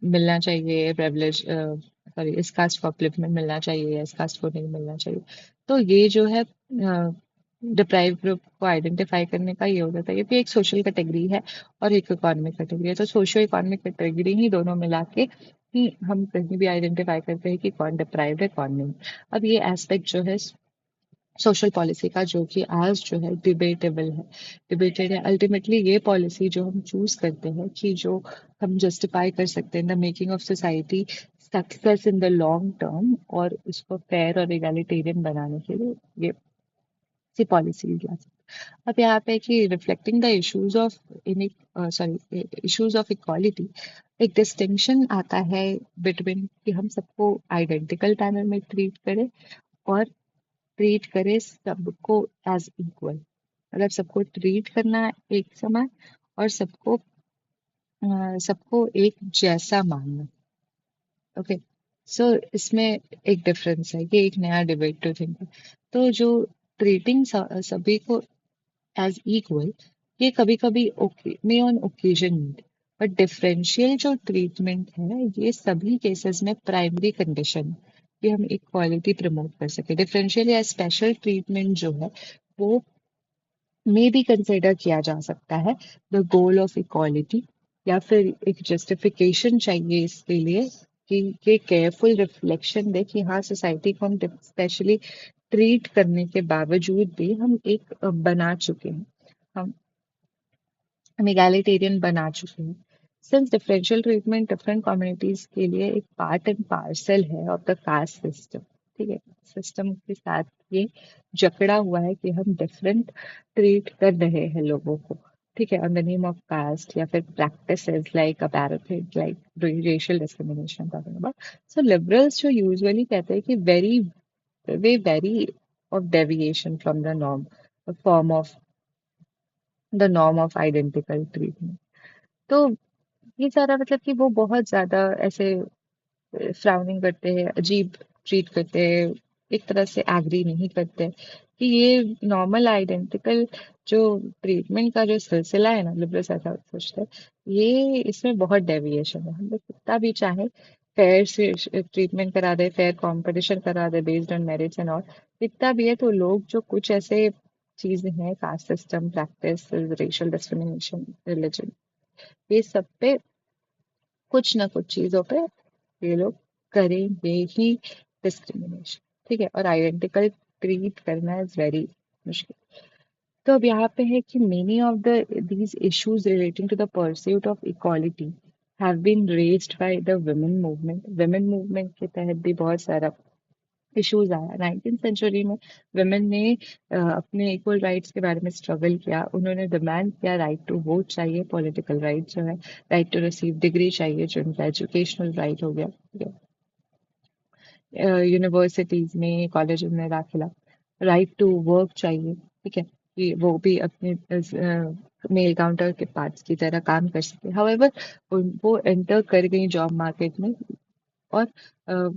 मिलना चाहिए प्रिविलेज, सॉरी इस कास्ट को अपलिफ्टमेंट मिलना चाहिए, इस कास्ट को नहीं मिलना चाहिए। तो ये जो है डिप्राइव ग्रुप को आइडेंटिफाई करने का ये हो जाता है क्योंकि एक सोशल कैटेगरी है और एक इकोनॉमिक कैटेगरी है, तो सोशल इकोनॉमिक कैटेगरी ही दोनों मिला के ही हम कहीं भी आइडेंटिफाई करते हैं कि कौन डिप्राइव्ड है कौन नहीं। अब ये एस्पेक्ट जो है सोशल पॉलिसी का जो कि आज जो है डिबेटेबल है, डिबेटेड है। अल्टीमेटली ये पॉलिसी जो हम चूज करते हैं कि जो हम जस्टिफाई कर सकते हैं the making of society success in the long term और उसको फेयर और इगैलिटेरियन बनाने के लिए ये सी पॉलिसी ला सकते हैं। अब यहाँ पे कि reflecting the issues of in sorry issues of equality एक डिस्टिंक्शन आता है बिटवीन कि हम सबको आइडेंटिकल पैनल में ट्रीट करें और ट्रीट करे सबको एज इक्वल, मतलब सबको ट्रीट करना एक समान और सबको एक जैसा मानना। ओके, सो इसमें एक डिफरेंस है, ये एक नया डिबेट टू थिंक है। तो जो ट्रीटिंग सभी को एज इक्वल ये कभी कभी okay may on occasion need, but differential जो ट्रीटमेंट है ये सभी केसेस में प्राइमरी कंडीशन कि हम इक्वालिटी प्रमोट कर सके। डिफरेंशियल या स्पेशल ट्रीटमेंट जो है वो में भी कंसिडर किया जा सकता है द गोल ऑफ इक्वालिटी, या फिर एक जस्टिफिकेशन चाहिए इसके लिए कि ये केयरफुल रिफ्लेक्शन दे कि हाँ सोसाइटी को हम स्पेशली ट्रीट करने के बावजूद भी हम एक बना चुके हैं, हम हम egalitarian बना चुके हैं। Since differential treatment different communities के लिए एक पार्ट एंड पार्सल है ऑफ द कास्ट सिस्टम, ठीक है, सिस्टम के साथ ये जकड़ा हुआ है कि हम डिफरेंट ट्रीट कर रहे हैं लोगों को, ठीक है, on the name of caste या फिर practices like apparent like racial discrimination talking about. So liberals जो यूजुअली कहते हैं कि वे wary of deviation from the norm form of the norm of identical treatment. तो ये सारा मतलब कि वो बहुत ज्यादा ऐसे फ्राउनिंग करते हैं, अजीब ट्रीट करते हैं, एक तरह से एग्री नहीं करते कि ये नॉर्मल आइडेंटिकल जो ट्रीटमेंट का जो सिलसिला है ना, लिबरल्स ऐसा सोचते हैं ये इसमें बहुत डेविएशन है। हम लोग कितना भी चाहे फेयर से ट्रीटमेंट करा दे, फेयर कंपटीशन करा दे based on merits and all, कितना भी है तो लोग जो कुछ ऐसे चीजें हैं caste system practice racial discrimination religion ये सब पे कुछ ना कुछ चीजों पे ये लोग करेंगे ही डिस्क्रिमिनेशन, ठीक है, और आइडेंटिकल ट्रीट करना इज वेरी मुश्किल। तो अब यहाँ पे है कि many of the these issues relating to the pursuit of equality have been raised by the women movement. Women movement के तहत भी बहुत सारा इश्यूज आया 19th सेंचुरी में। वुमेन ने अपने इक्वल राइट्स के बारे में स्ट्रगल किया, उन्होंने डिमांड किया राइट टू वोट चाहिए, पॉलिटिकल राइट जो है, राइट टू रिसीव डिग्री चाहिए जो उनका एजुकेशनल राइट हो गया, ठीक है, यूनिवर्सिटीज में कॉलेज में दाखिला, राइट टू वर्क चाहिए, ठीक है, कि वो भी अपने मेल काउंटर के पार्ट्स की तरह काम कर सके। हाउएवर वो एंटर कर गई जॉब मार्केट में, और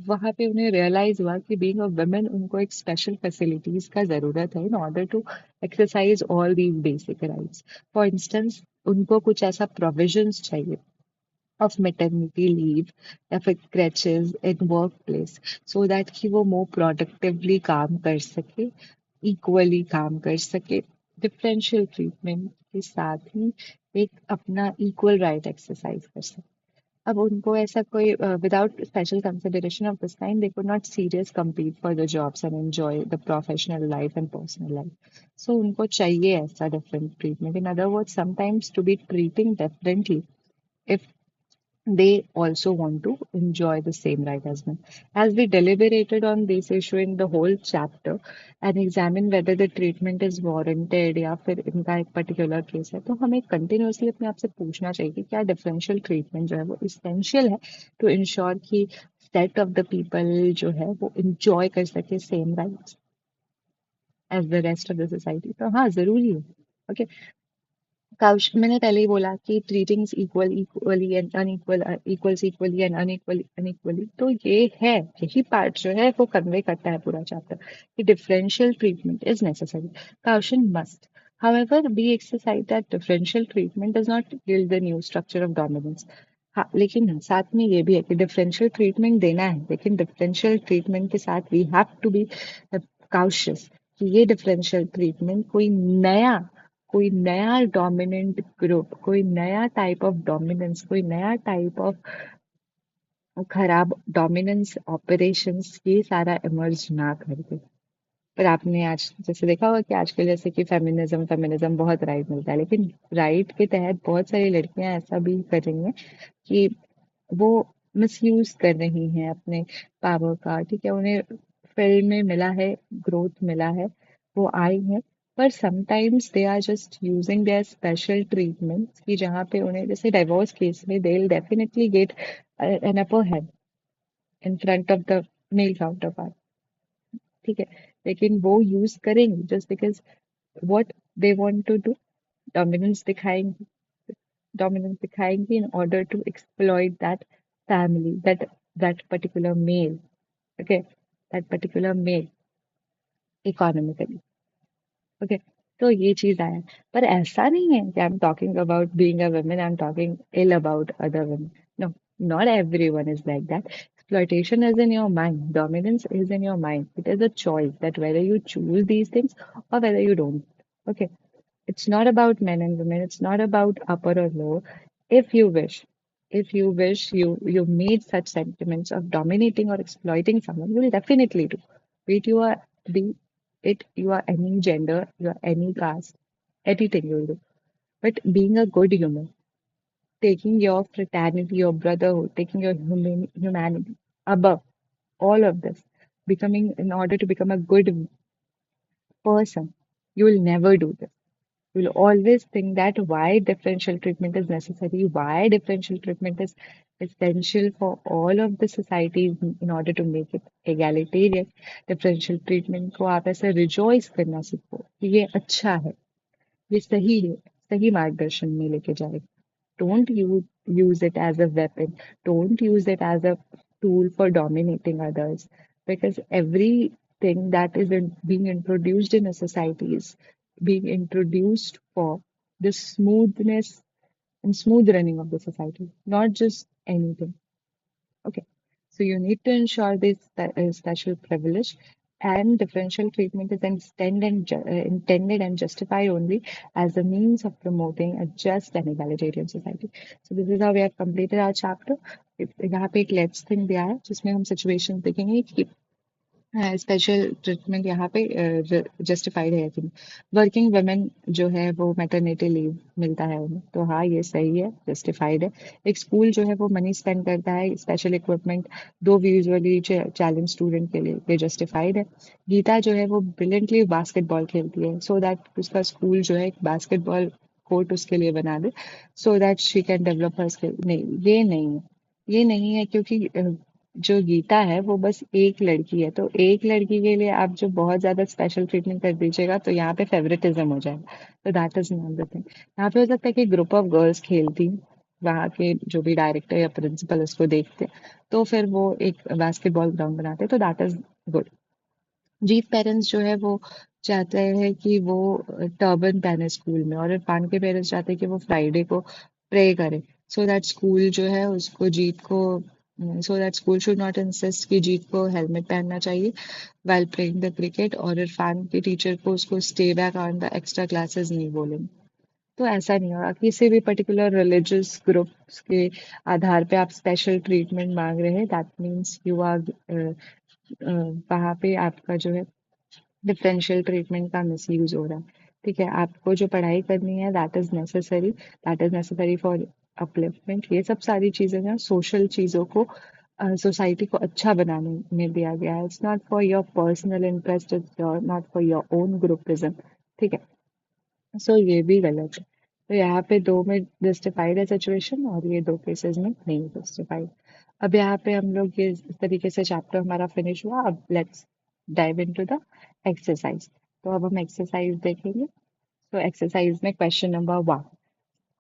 वहाँ पे उन्हें रियलाइज हुआ कि बीइंग अ वुमेन उनको एक स्पेशल फैसिलिटीज का ज़रूरत है in order to exercise all these basic rights. For instance उनको कुछ ऐसा प्रोविजंस चाहिए ऑफ मैटरनिटी लीव या फिर crèches in work place, so that कि वो मोर प्रोडक्टिवली काम कर सके, इक्वली काम कर सके, डिफरेंशियल ट्रीटमेंट के साथ ही एक अपना इक्वल राइट एक्सरसाइज कर सके। अब उनको ऐसा कोई without special consideration of this kind they could not serious compete for the jobs and enjoy the professional life and personal life. So उनको चाहिए ऐसा different treatment, in other words sometimes to be treating differently if they also want to enjoy the same right as men. As we deliberated on this issue in the whole chapter and examine whether the treatment is warranted या फिर इनका एक particular case है, तो हमें continuously अपने आप से पूछना चाहिए कि क्या डिफरेंशियल ट्रीटमेंट जो है वो इसेंशियल है टू इंश्योर कि सेट ऑफ द पीपल जो है वो इंजॉय कर सके same rights as the rest of the society. तो हाँ, जरूरी है। ओके, काउश मैंने पहले ही बोला कि treating equally and unequal, equals equally and unequally unequally, तो ये है, यही पार्ट जो है वो कन्वे करता है पूरा चैप्टर कि differential treatment is necessary, caution must however be exercised that differential treatment does not yield the new structure of dominance। हाँ, लेकिन साथ में ये भी है कि डिफरेंशियल ट्रीटमेंट देना है, लेकिन डिफरेंशियल ट्रीटमेंट के साथ वी हैव टू बी काउशियस कि ये डिफरेंशियल ट्रीटमेंट कोई नया डोमिनेंट ग्रुप, कोई नया टाइप ऑफ डोमिनेंस, कोई नया टाइप ऑफ खराब डोमिनेंस ऑपरेशंस ये सारा इमर्ज ना कर दे। पर आपने आज जैसे देखा होगा कि आजकल जैसे कि फेमिनिज्म फेमिनिज्म बहुत राइट मिलता है, लेकिन राइट के तहत बहुत सारी लड़कियां ऐसा भी कर रही हैं कि वो मिसयूज कर रही हैं अपने पावर का, ठीक है, उन्हें फील्ड में मिला है, ग्रोथ मिला है, वो आई हैं, पर sometimes they are just using their special treatments कि जहाँ पे उन्हें जैसे डाइवोर्स केस में they will definitely get an upper hand in front of the male counterpart, ठीक है, लेकिन वो यूज करेंगे just because what they want to do, dominance दिखाएंगे, डोमिनेंस दिखाएंगे in order to exploit that family, that particular male, okay, that particular male economically, okay। तो ये चीज आया, पर ऐसा नहीं है कि I am talking about being a woman, I am talking ill about other women, no, not everyone is like that. Exploitation is in your mind, dominance is in your mind, it is a choice that whether you choose these things or whether you don't, okay। It's not about men and women. It's not about upper or lower. If you wish, if you made such sentiments of dominating or exploiting someone, you will definitely do. Be it you are any gender, you are any caste, anything you will do. But being a good human, taking your fraternity, your brotherhood, taking your humanity above all of this, becoming in order to become a good person, you will never do this. We'll always think that why differential treatment is necessary, why differential treatment is essential for all of the societies in order to make it egalitarian। differential treatment को आप ऐसे rejoice करना सीखो कि ये अच्छा है, सही मार्गदर्शन में लेके जाएगा। Don't use it as a weapon. Don't use it as a tool for dominating others. Because everything that is being introduced in a society is being introduced for the smoothness and smooth running of the society, not just anything. Okay. So you need to ensure this special privilege, and differential treatment is intended and justified only as a means of promoting a just and egalitarian society। So this is how we have completed our chapter। यहाँ पे एक let's think दिया है जिसमें हम situation देखेंगे कि special treatment यहाँ पे जस्टिफाइड है कि वर्किंग वुमेन जो है वो मैटरनिटी लीव मिलता है उन्हें, तो हाँ ये सही है, जस्टिफाइड है। एक स्कूल जो है वो मनी स्पेंड करता है स्पेशल इक्विपमेंट दो विजुअली चैलेंज स्टूडेंट के लिए, ये जस्टिफाइड है। गीता जो है वो ब्रिलियंटली बास्केटबॉल खेलती है, सो दैट उसका स्कूल जो है एक बास्केटबॉल कोर्ट उसके लिए बना दे, so that she can develop her skill. नहीं, ये नहीं है, ये नहीं है, क्योंकि जो गीता है वो बस एक लड़की है, तो एक लड़की के लिए आप जो बहुत ज्यादा स्पेशल ट्रीटमेंट कर दीजिएगा तो यहाँ पे फेवरेटिज्म हो जाएगा, तो that is not the thing. यहाँ पे हो सकता है कि ग्रुप ऑफ गर्ल्स खेलती, वहाँ के जो भी डायरेक्टर या प्रिंसिपल उसको देखते, तो फिर वो एक बास्केटबॉल ग्राउंड बनाते, तो that is good. Jeet parents जो है वो चाहते हैं कि वो टर्बन पहने स्कूल में, और इरफान के पेरेंट्स चाहते हैं कि वो फ्राइडे को प्रे करे, सो दैट स्कूल जो है उसको जीत को so that school should not insist कि जीत को हेलमेट पहनना चाहिए while प्लेइंग द क्रिकेट, और इरफान के टीचर को उसको stay back on the extra classes नहीं बोलेंगे। तो ऐसा नहीं होगा, किसी भी पर्टिकुलर रिलीजियस ग्रुप्स के आधार पे आप स्पेशल ट्रीटमेंट मांग रहे हैं, दैट मीन्स यू आर वहाँ पे आपका जो है डिफरेंशियल ट्रीटमेंट का मिसयूज हो रहा है। ठीक है, आपको जो पढ़ाई करनी है that is necessary for upliftment, ये सब सारी चीजें ना सोशल चीजों को सोसाइटी को अच्छा बनाने में दिया गया है। It's not for your personal interest, it's not for your own groupism. ठीक है, सो ये भी गलत है। तो यहाँ पे दो में जस्टिफाइड है सिचुएशन, और ये दो केसेस में नहीं जस्टिफाइड। अब यहाँ पे हम लोग ये इस तरीके से चैप्टर हमारा फिनिश हुआ। अब let's dive into the exercise. तो अब हम एक्सरसाइज देखेंगे। तो एक्सरसाइज में क्वेश्चन नंबर 1,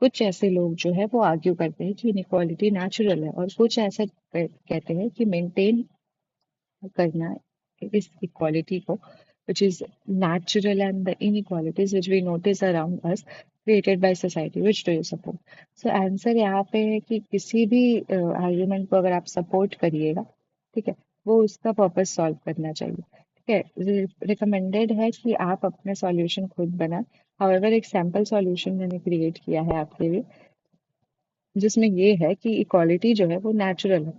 कुछ ऐसे लोग जो है वो आर्ग्यू करते हैं कि इनइक्वालिटी नेचुरल है, और कुछ ऐसे कहते हैं कि मेंटेन करना इस इक्वालिटी को, which is natural, and the inequalities which we notice around us created by society, which do you support? So answer यहाँ पे है कि किसी भी आर्ग्यूमेंट को अगर आप सपोर्ट करिएगा, ठीक है, वो उसका पर्पस सॉल्व करना चाहिए। ठीक है, रिकमेंडेड है कि आप अपने सॉल्यूशन खुद बनाएं। हाउएवर एक सैम्पल सॉल्यूशन मैंने क्रिएट किया है आपके लिए, जिसमें ये है कि इक्वालिटी जो है वो नेचुरल है,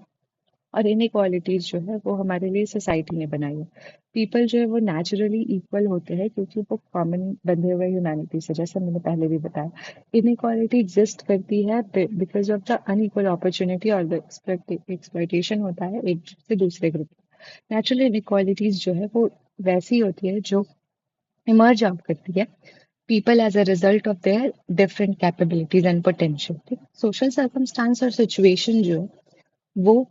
और इनइक्वालिटीज जो है वो हमारे लिए सोसाइटी ने बनाई है। पीपल जो है वो नेचुरली इक्वल होते हैं क्योंकि वो कॉमन बंधे हुए ह्यूमैनिटी से, जैसे मैंने पहले भी बताया। इनइक्वालिटी एग्जिस्ट करती है because of the unequal opportunity, और द एक्सप्लॉइटेशन होता है एक से दूसरे ग्रुप। नेचुरल इनइक्वालिटीज जो है वो वैसी होती है जो इमर्ज आउट करती है people as a result of their different capabilities and potential। ठीक, सोशल सर्कमस्टांस और सिचुएशन जो है वो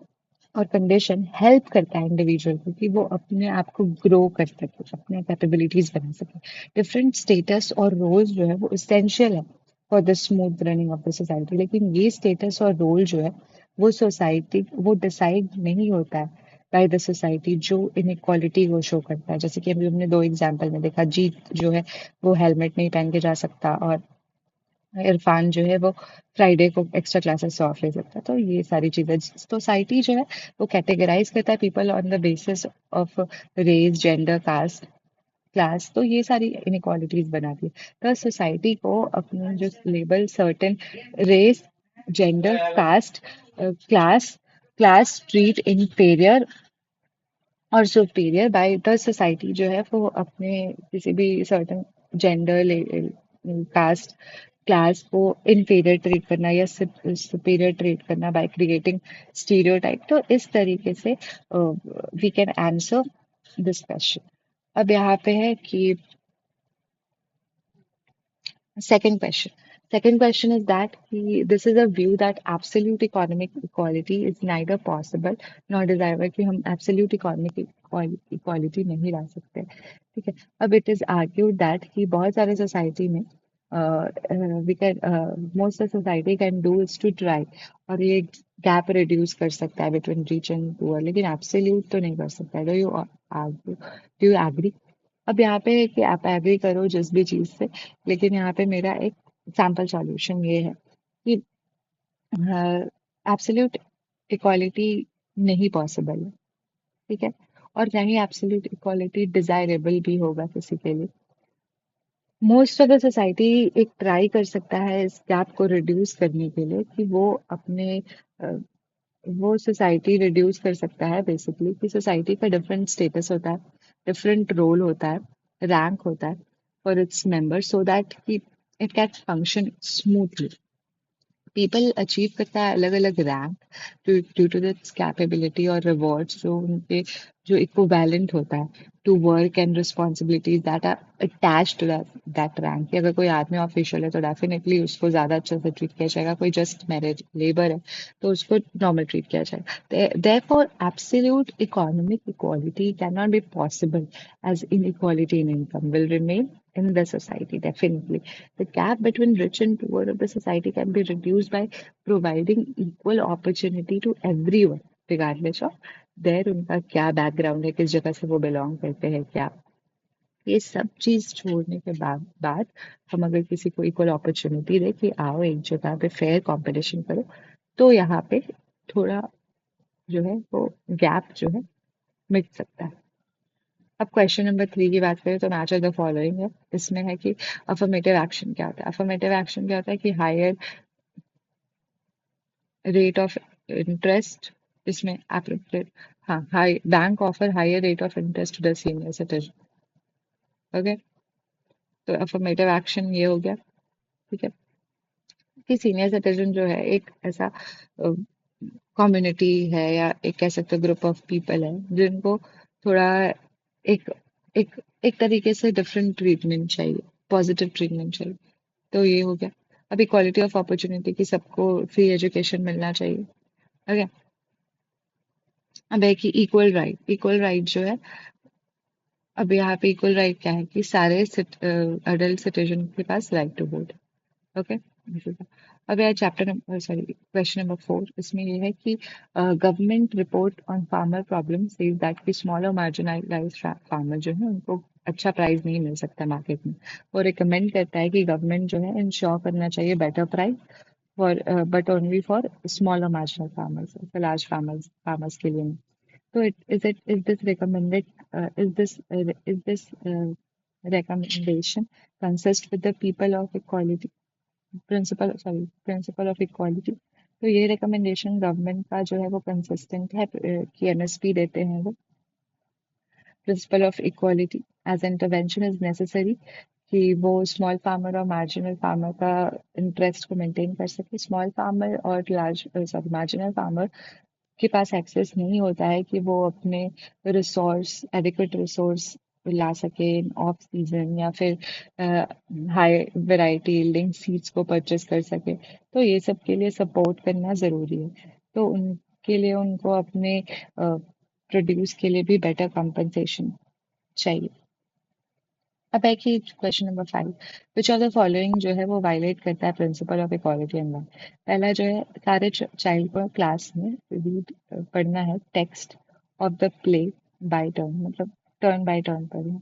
और कंडीशन हेल्प करता है इंडिविजुअल को कि वो अपने आप को ग्रो कर सके, अपने कैपेबिलिटीज बना सके। डिफरेंट स्टेटस और रोल्स जो है वो इसेंशियल है for the smooth running of the society, लेकिन ये स्टेटस और रोल जो है वो सोसाइटी वो डिसाइड नहीं होता है बाय द सोसाइटी जो इनइक्वालिटी को शो करता है। जैसे कि अभी हमने दो एग्जाम्पल में देखा, जीत जो है वो हेलमेट नहीं पहन के जा सकता, और इरफान जो है वो फ्राइडे को एक्स्ट्रा क्लासेस से ऑफ ले सकता है। तो ये सारी चीजें सोसाइटी जो है वो कैटेगराइज करता है people on the basis of race, gender, caste, class, तो ये सारी इनइक्वालिटीज बनाती है। तो सोसाइटी को अपनी जो label certain race, gender, caste, class class treat inferior और सुपीरियर बाय द सोसाइटी जो है वो अपने किसी भी सर्टन जेंडर, कास्ट, क्लास को इनफीरियर ट्रीट करना या सुपीरियर ट्रीट करना बाय क्रिएटिंग स्टीरियोटाइप। तो इस तरीके से we can answer this question. अब यहाँ पे है कि second question. Second question is that this is a view that absolute economic equality is neither possible nor desirable, कि हम absolute economic equality नहीं ला सकते। ठीक है, अब it is argued that कि बहुत सारे society में we can most of society can do is to try, और ये gap reduce कर सकता है between rich and poor, लेकिन absolute तो नहीं कर सकता है। Do you agree? अब यहाँ पे है कि आप एग्री करो जिस भी चीज से, लेकिन यहाँ पे मेरा एक सैम्पल सॉल्यूशन ये है कि एब्सोल्यूट इक्वालिटी नहीं पॉसिबल है। ठीक है, और ना ही एब्सोल्यूट इक्वालिटी डिजायरेबल भी होगा किसी के लिए। मोस्ट ऑफ द सोसाइटी एक ट्राई कर सकता है इस गैप को रिड्यूस करने के लिए कि वो अपने वो सोसाइटी रिड्यूस कर सकता है बेसिकली कि सोसाइटी का डिफरेंट स्टेटस होता है, डिफरेंट रोल होता है, रैंक होता है for its member so that कि it can function smoothly. People achieve करता है अलग अलग rank due to its capability और रिवॉर्ड्स जो उनके जो इक्विवेलेंट होता है to work and responsibilities that are attach to that rank. कि अगर कोई आदमी ऑफिशियल है तो डेफिनेटली उसको ज़्यादा अच्छे से ट्रीट किया जाएगा, कोई जस्ट मैरिज लेबर है तो उसको नॉर्मल ट्रीट किया जाएगा। Therefore, absolute economic equality cannot be possible as inequality in income will remain in the society. Definitely, the gap between rich and poor of the society can be reduced by providing equal opportunity to everyone, regardless of their उनका क्या background है, किस जगह से वो belong करते हैं, क्या ये सब चीज छोड़ने के बाद हम अगर किसी को इक्वल अपॉर्चुनिटी दे कि आओ एक जगह पे फेयर कंपटीशन करो, तो यहाँ पे थोड़ा जो है वो गैप जो है मिट सकता है। अब क्वेश्चन नंबर 3 की बात करें तो मैच ऑफ द फॉलोइंग है। इसमें है कि अफर्मेटिव एक्शन क्या होता है। अफर्मेटिव एक्शन क्या होता है कि हायर रेट ऑफ इंटरेस्ट, इसमें एप्रोप्रिएट, हाँ, high bank offer higher rate of interest to the senior citizen. Okay, तो अफर्मेटिव एक्शन ये हो गया। ठीक है, कि सीनियर सिटीजन जो है एक ऐसा कम्युनिटी है या एक कह सकते हो ग्रुप ऑफ पीपल है जिनको थोड़ा एक एक एक तरीके से डिफरेंट ट्रीटमेंट चाहिए, पॉजिटिव ट्रीटमेंट चाहिए। तो ये हो गया। अब इक्वालिटी ऑफ अपॉर्चुनिटी की सबको फ्री एजुकेशन मिलना चाहिए। ओके, अब है कि इक्वल राइट जो है, अब यहाँ पे इक्वल राइट क्या है कि सारे अडल्ट सिटीजन के पास राइट टू वोट। ओके, अब यार chapter number sorry question number 4, इसमें ये है कि government report on farmer problem says that कि स्मॉल और मार्जिनलाइज्ड फार्मर जो है उनको अच्छा प्राइस नहीं मिल सकता मार्केट में। वो रिकमेंड करता है कि गवर्नमेंट जो है इंश्योर करना चाहिए better price for but only for small और मार्जिनल फार्मर्स, लार्ज फार्मर्स के लिए नहीं। तो is this recommended is this recommendation consist with the people of equality principal of equality. तो ये रिकमेंडेशन गवर्नमेंट का जो है वो कंसिस्टेंट है कि एमएसपी देते हैं वो। Principle of equality as intervention is necessary कि वो स्मॉल फार्मर और मार्जिनल फार्मर का इंटरेस्ट को मेंटेन कर सके। स्मॉल फार्मर और लार्ज सॉरी मार्जिनल फार्मर के पास एक्सेस नहीं होता है कि वो अपने रिसोर्स एडिक्वेट रिसोर्स ला सके ऑफ सीजन या फिर हाई वैरायटी यील्डिंग सीड्स को परचेस कर सके। तो ये सब के लिए सपोर्ट करना ज़रूरी है। तो उनके लिए उनको अपने प्रोड्यूस के लिए भी बेटर कंपनसेशन चाहिए। अब है कि question number 5, which of the following जो है वो वायलेट करता है principal of equality and law. पहला जो है सारे चाइल्ड को क्लास में रीड पढ़ना है text of the play by turn, मतलब टर्न बाय टर्न पढ़ना।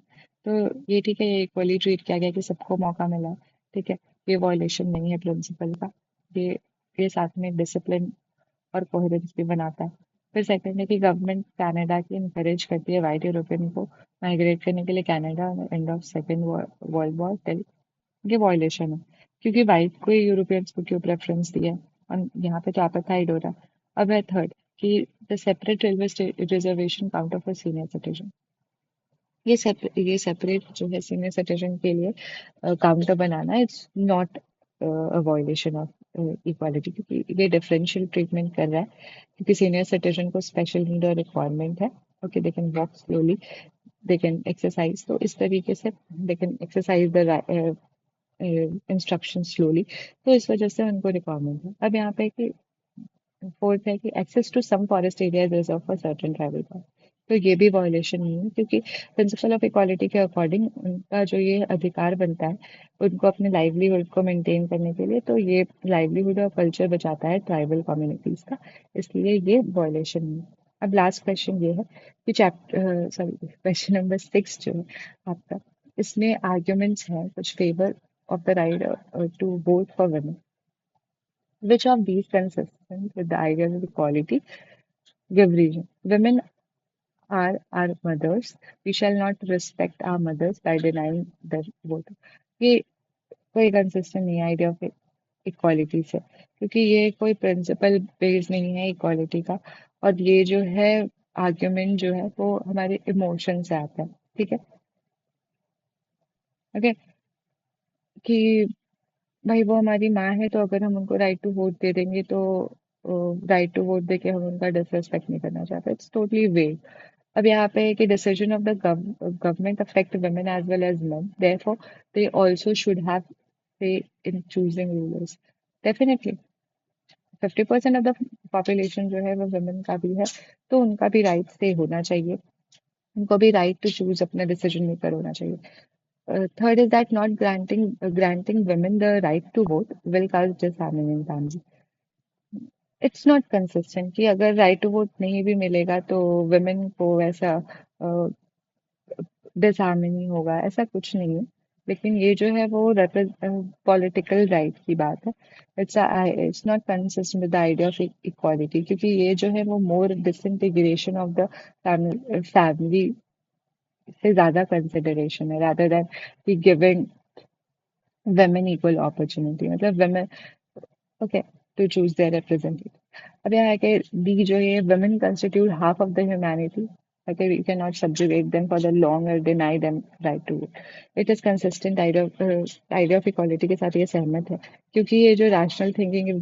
तो ये ठीक है, ये इक्वली ट्रीट किया गया कि सबको मौका मिला है। ठीक है, ये वॉयलेशन नहीं है प्रिंसिपल का। ये ये साथ में डिसिप्लिन और कोहेरेंस भी बनाता है। फिर सेकंड है कि गवर्नमेंट कनाडा की इनकरेज करती है वाइट यूरोपियन को माइग्रेट करने के लिए Canada end of second world war till. ये वॉयलेशन है क्योंकि वाइट को यूरोपियंस को क्यों प्रेफरेंस दिया है और यहाँ पे तो अपार्थाइड हो रहा है। अब है थर्ड कि the separate railway reservation counter for senior citizen. ये सेपरेट जो है सीनियर सिटीजन के लिए counter banana it's not a violation of equality, क्योंकि ये डिफरेंशियल ट्रीटमेंट कर रहा है क्योंकि सीनियर सिटीजन को स्पेशल नीड और रिक्वायरमेंट है। Okay, they can walk slowly, they can exercise, तो इस तरीके से they can exercise the instruction slowly, तो इस वजह से उनको रिक्वायरमेंट है। अब यहाँ पे कि फोर्थ है कि access to some forest area reserve for certain tribal caste. तो ये भी वॉयलेशन नहीं है क्योंकि प्रिंसिपल ऑफ इक्वालिटी के अकॉर्डिंग उनका जो ये अधिकार बनता है उनको अपने लाइवलीहुड को मेंटेन करने के लिए, तो ये लाइवलीहुड और कल्चर बचाता है ट्राइबल कम्युनिटीज का, इसलिए ये वॉयलेशन नहीं है। अब लास्ट क्वेश्चन ये है कि चैप्टर सॉरी क्वेश्चन नंबर 6 जो है आपका, इसमें आर्ग्यूमेंट्स हैं कुछ favour of the right to vote for women. Which of these consistent with the ideas of equality? Give reason. Women are our mothers. We shall not respect our mothers by denying their vote. ये कोई consistent नहीं है idea of equality से। क्योंकि ये कोई principal base नहीं है इक्वालिटी का। और ये जो है आर्ग्यूमेंट जो है वो हमारे इमोशन से आता है। ठीक है। ओके। कि भाई वो हमारी माँ है, तो अगर हम उनको राइट टू वोट दे देंगे तो राइट टू वोट देके हम उनका डिसरिस्पेक्ट नहीं करना चाहते। इट्स टोटली वेग। अब यहाँ पे है कि decision of the government affect women as well as men, therefore they also should have say in choosing rulers। Definitely 50% of the population जो है वो women का भी है, तो उनका भी राइट से होना चाहिए। उनको भी राइट टू चूज अपना डिसीजन मेकर होना चाहिए। Third is that not granting women the right to vote will cause disharmony in family। It's not consistent कि अगर राइट टू वोट नहीं भी मिलेगा तो women को वैसा डिसहार्मनी होगा, ऐसा कुछ नहीं है। लेकिन ये जो है वो पॉलिटिकल राइट की बात है। It's not consistent with the idea of equality, क्योंकि ये जो है वो more disintegration of the family से ज्यादा कंसिडरेशन है, रादर देन कि गिविंग women equal opportunity। मतलब women, okay, to choose their representative. अब यहाँ है कि डी जो है women constitute half of the humanity। Okay, we cannot subjugate them for the long or deny them right to vote। It is consistent idea of equality के साथ ये सहमत है, क्योंकि ये जो रैशनल थिंकिंग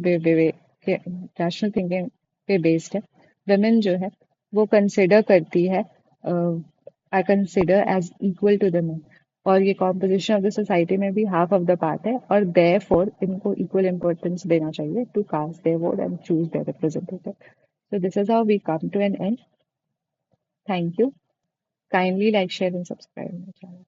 पे बेस्ड है। women जो है वो कंसिडर करती है, are consider as equal to the men। और ये कॉम्पोजिशन ऑफ द सोसाइटी में भी हाफ ऑफ द पार्ट है, और देयरफॉर इनको इक्वल इंपॉर्टेंस देना चाहिए to cast their vote and choose their representative. So this is how we come to an end. Thank you. Kindly like, share, and subscribe my channel.